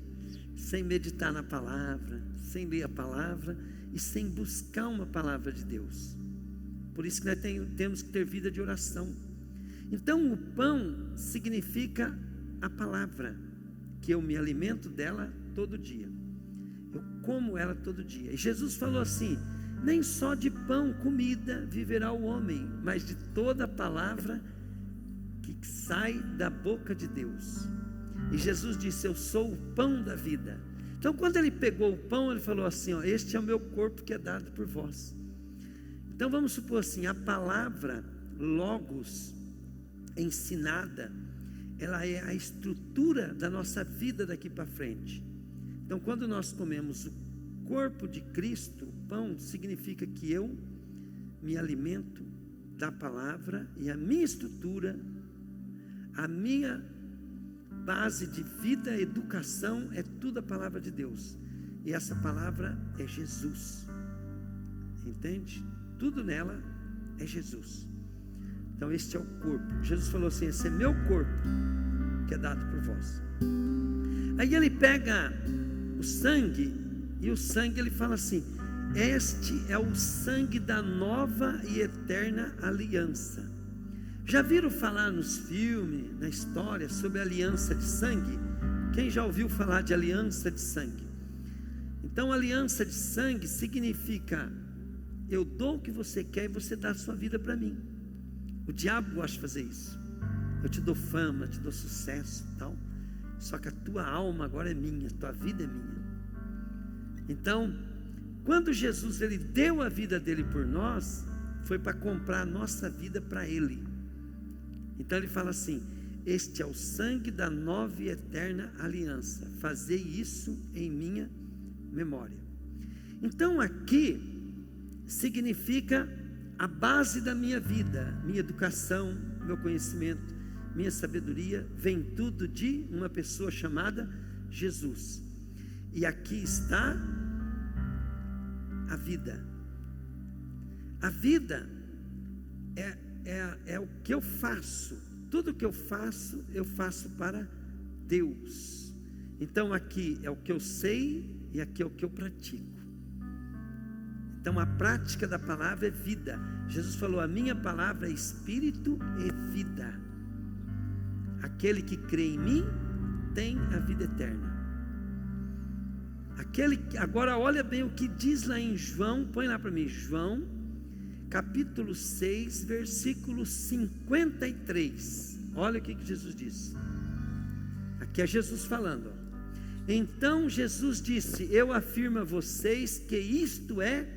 sem meditar na palavra, sem ler a palavra e sem buscar uma palavra de Deus. Por isso que nós temos que ter vida de oração. Então, o pão significa a palavra, que eu me alimento dela todo dia, eu como ela todo dia. E Jesus falou assim: nem só de pão, comida, viverá o homem, mas de toda a palavra que sai da boca de Deus. E Jesus disse: eu sou o pão da vida. Então, quando ele pegou o pão, ele falou assim: ó, este é o meu corpo que é dado por vós. Então, vamos supor assim, a palavra logos ensinada, ela é a estrutura da nossa vida daqui para frente. Então, quando nós comemos o corpo de Cristo, o pão, significa que eu me alimento da palavra, e a minha estrutura, a minha base de vida, educação, é tudo a palavra de Deus. E essa palavra é Jesus. Entende? Tudo nela é Jesus. Então, este é o corpo. Jesus falou assim: esse é meu corpo, que é dado por vós. Aí ele pega o sangue, e o sangue ele fala assim: este é o sangue da nova e eterna aliança. Já viram falar nos filmes, na história, sobre a aliança de sangue? Quem já ouviu falar de aliança de sangue? Então, aliança de sangue significa: eu dou o que você quer e você dá a sua vida para mim. O diabo gosta de fazer isso. Eu te dou fama, te dou sucesso e tal, só que a tua alma agora é minha, a tua vida é minha. Então, quando Jesus ele deu a vida dele por nós, foi para comprar a nossa vida para ele. Então ele fala assim: este é o sangue da nova e eterna aliança, fazei isso em minha memória. Então aqui significa a base da minha vida, minha educação, meu conhecimento, minha sabedoria, vem tudo de uma pessoa chamada Jesus. E aqui está a vida. A vida é o que eu faço. Tudo que eu faço para Deus. Então aqui é o que eu sei e aqui é o que eu pratico. Então a prática da palavra é vida. Jesus falou: a minha palavra é espírito e vida. Aquele que crê em mim tem a vida eterna. Agora olha bem o que diz lá em João, põe lá para mim, João capítulo 6, versículo 53. Olha o que Jesus diz. Aqui é Jesus falando. Então Jesus disse: eu afirmo a vocês que isto é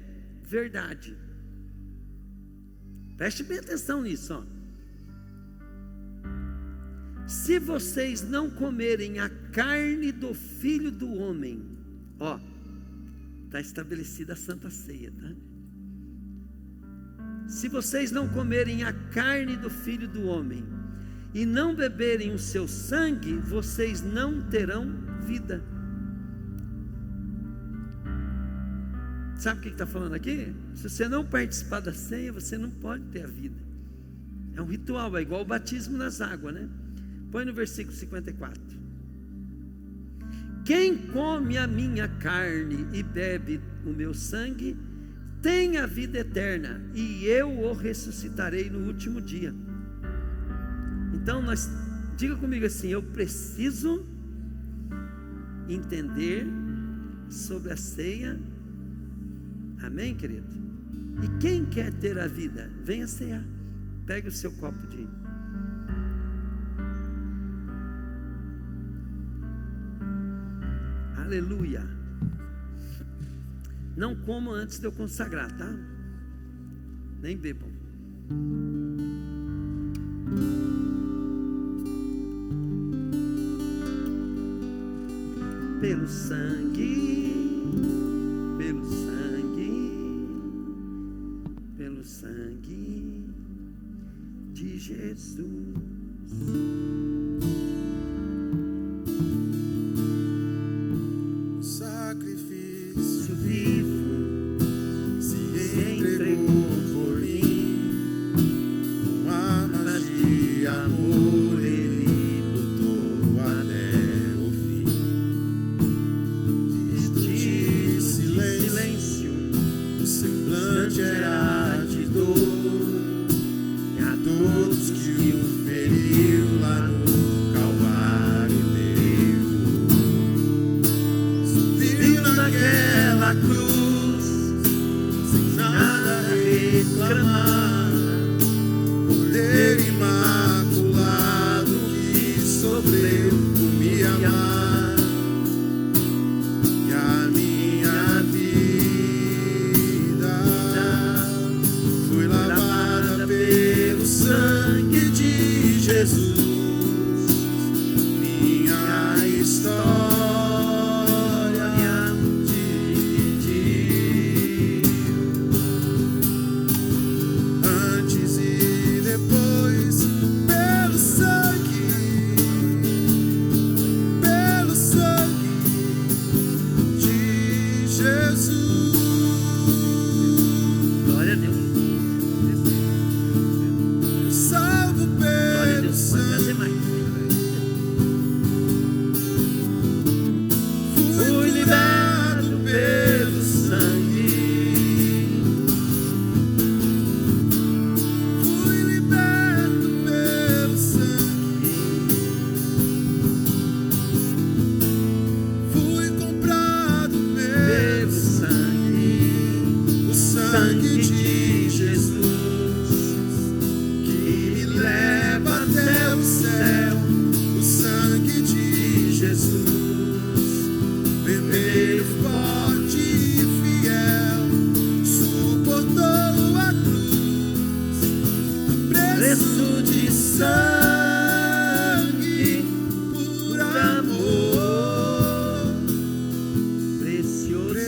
verdade. Preste bem atenção nisso, ó. Se vocês não comerem a carne do Filho do Homem, ó, está estabelecida a Santa Ceia, tá? Se vocês não comerem a carne do Filho do Homem e não beberem o seu sangue, vocês não terão vida. Sabe o que está falando aqui? Se você não participar da ceia, você não pode ter a vida. É um ritual, é igual o batismo nas águas, né? Põe no versículo 54. Quem come a minha carne e bebe o meu sangue tem a vida eterna, e eu o ressuscitarei no último dia. Então diga comigo assim: eu preciso entender sobre a ceia. Amém, querido? E quem quer ter a vida, venha cear. Pegue o seu copo de... Aleluia. Não comam antes de eu consagrar, tá? Nem bebam. Pelo sangue, pelo sangue, pelo sangue de Jesus. Sacrifício vivo se entregou por mim, com armas de amor ele lutou até o fim. De silêncio, o semblante era de dor, e a todos que o feriu lá no Calvário naquela cruz, sem nada reclamar, Cordeiro imaculado que sofreu por me amar, e a minha vida foi lavada pelo sangue de Jesus. Minha história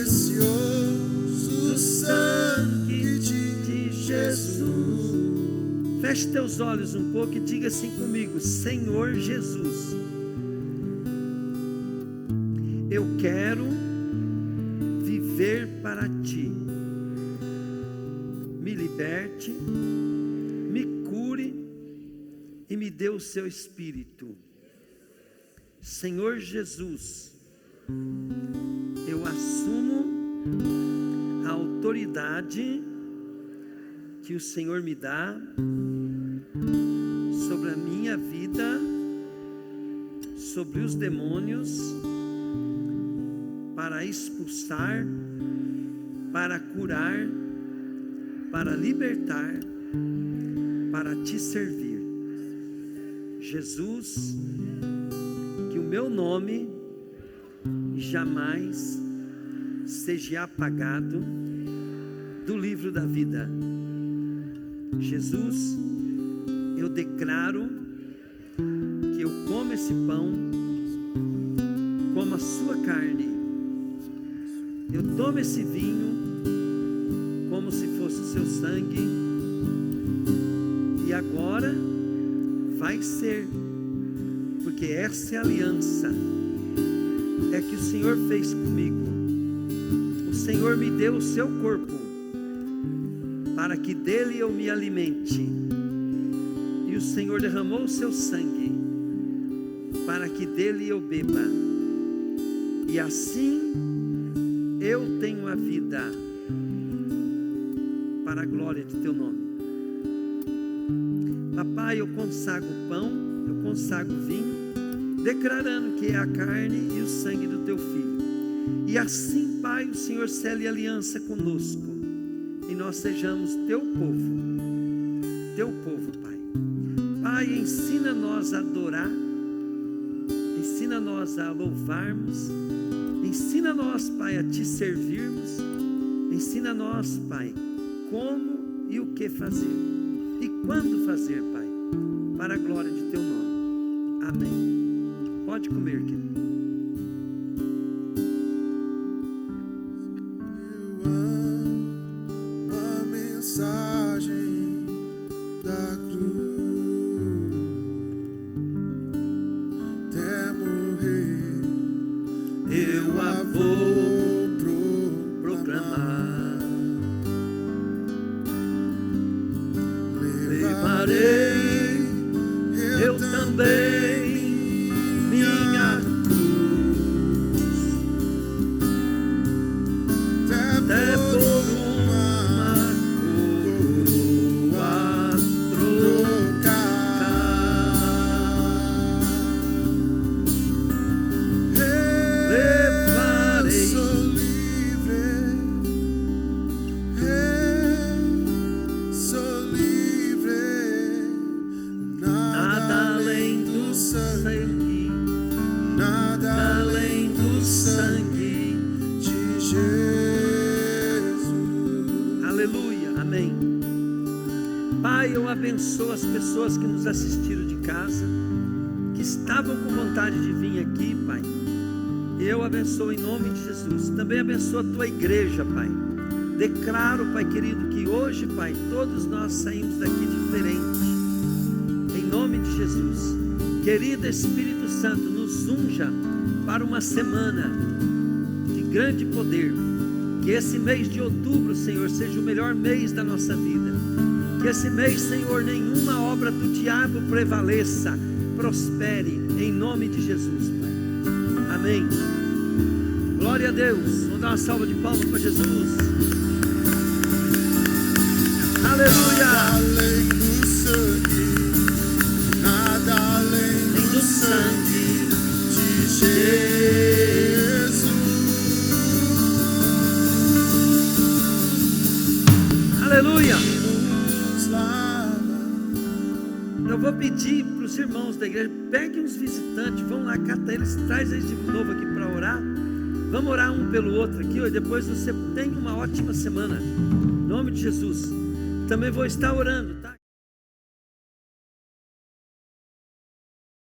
precioso sangue Jesus. Feche teus olhos um pouco e diga assim comigo: Senhor Jesus, eu quero viver para Ti. Me liberte, me cure e me dê o Seu Espírito. Senhor Jesus, eu assumo a autoridade que o Senhor me dá sobre a minha vida, sobre os demônios, para expulsar, para curar, para libertar, para Te servir. Jesus, que o meu nome jamais seja apagado do livro da vida. Jesus, eu declaro que eu como esse pão, como a sua carne, eu tomo esse vinho como se fosse o seu sangue, e agora vai ser, porque essa é a aliança que o Senhor fez comigo. O Senhor me deu o seu corpo para que dele eu me alimente, e o Senhor derramou o seu sangue para que dele eu beba, e assim eu tenho a vida para a glória de Teu nome. Papai, eu consagro o pão, eu consagro o vinho, declarando que é a carne e o sangue do Teu Filho, e assim, Pai, o Senhor cele aliança conosco, e nós sejamos Teu povo, Pai. Pai, ensina-nos a adorar, ensina-nos a louvarmos, ensina-nos, Pai, a Te servirmos, ensina-nos, Pai, como e o que fazer, e quando fazer, Pai, para a glória de Teu nome. Amém. Pode comer, querido. Eu amo a mensagem da cruz, até morrer eu a vou proclamar. Levarei eu também minha cruz, até por uma coroa trocar. Levarei, sou livre, sou livre, nada além do sangue, nada além do sangue de Jesus. Aleluia, amém. Pai, eu abençoo as pessoas que nos assistiram de casa, que estavam com vontade de vir aqui, Pai. Eu abençoo em nome de Jesus. Também abençoo a Tua igreja, Pai. Declaro, Pai querido, que hoje, Pai, todos nós saímos daqui diferente, em nome de Jesus. Querido Espírito Santo, nos unja para uma semana de grande poder. Que esse mês de outubro, Senhor, seja o melhor mês da nossa vida. Que esse mês, Senhor, nenhuma obra do diabo prevaleça, prospere, em nome de Jesus, Pai. Amém. Glória a Deus. Vamos dar uma salva de palmas para Jesus. Aleluia. Além do sangue, nada além do sangue de Jesus. Aleluia. Nos lava. Eu vou pedir para os irmãos da igreja, peguem uns visitantes, vão lá, cata eles, traz eles de novo aqui para orar. Vamos orar um pelo outro aqui, e depois você tem uma ótima semana, em nome de Jesus. Também vou estar orando, tá?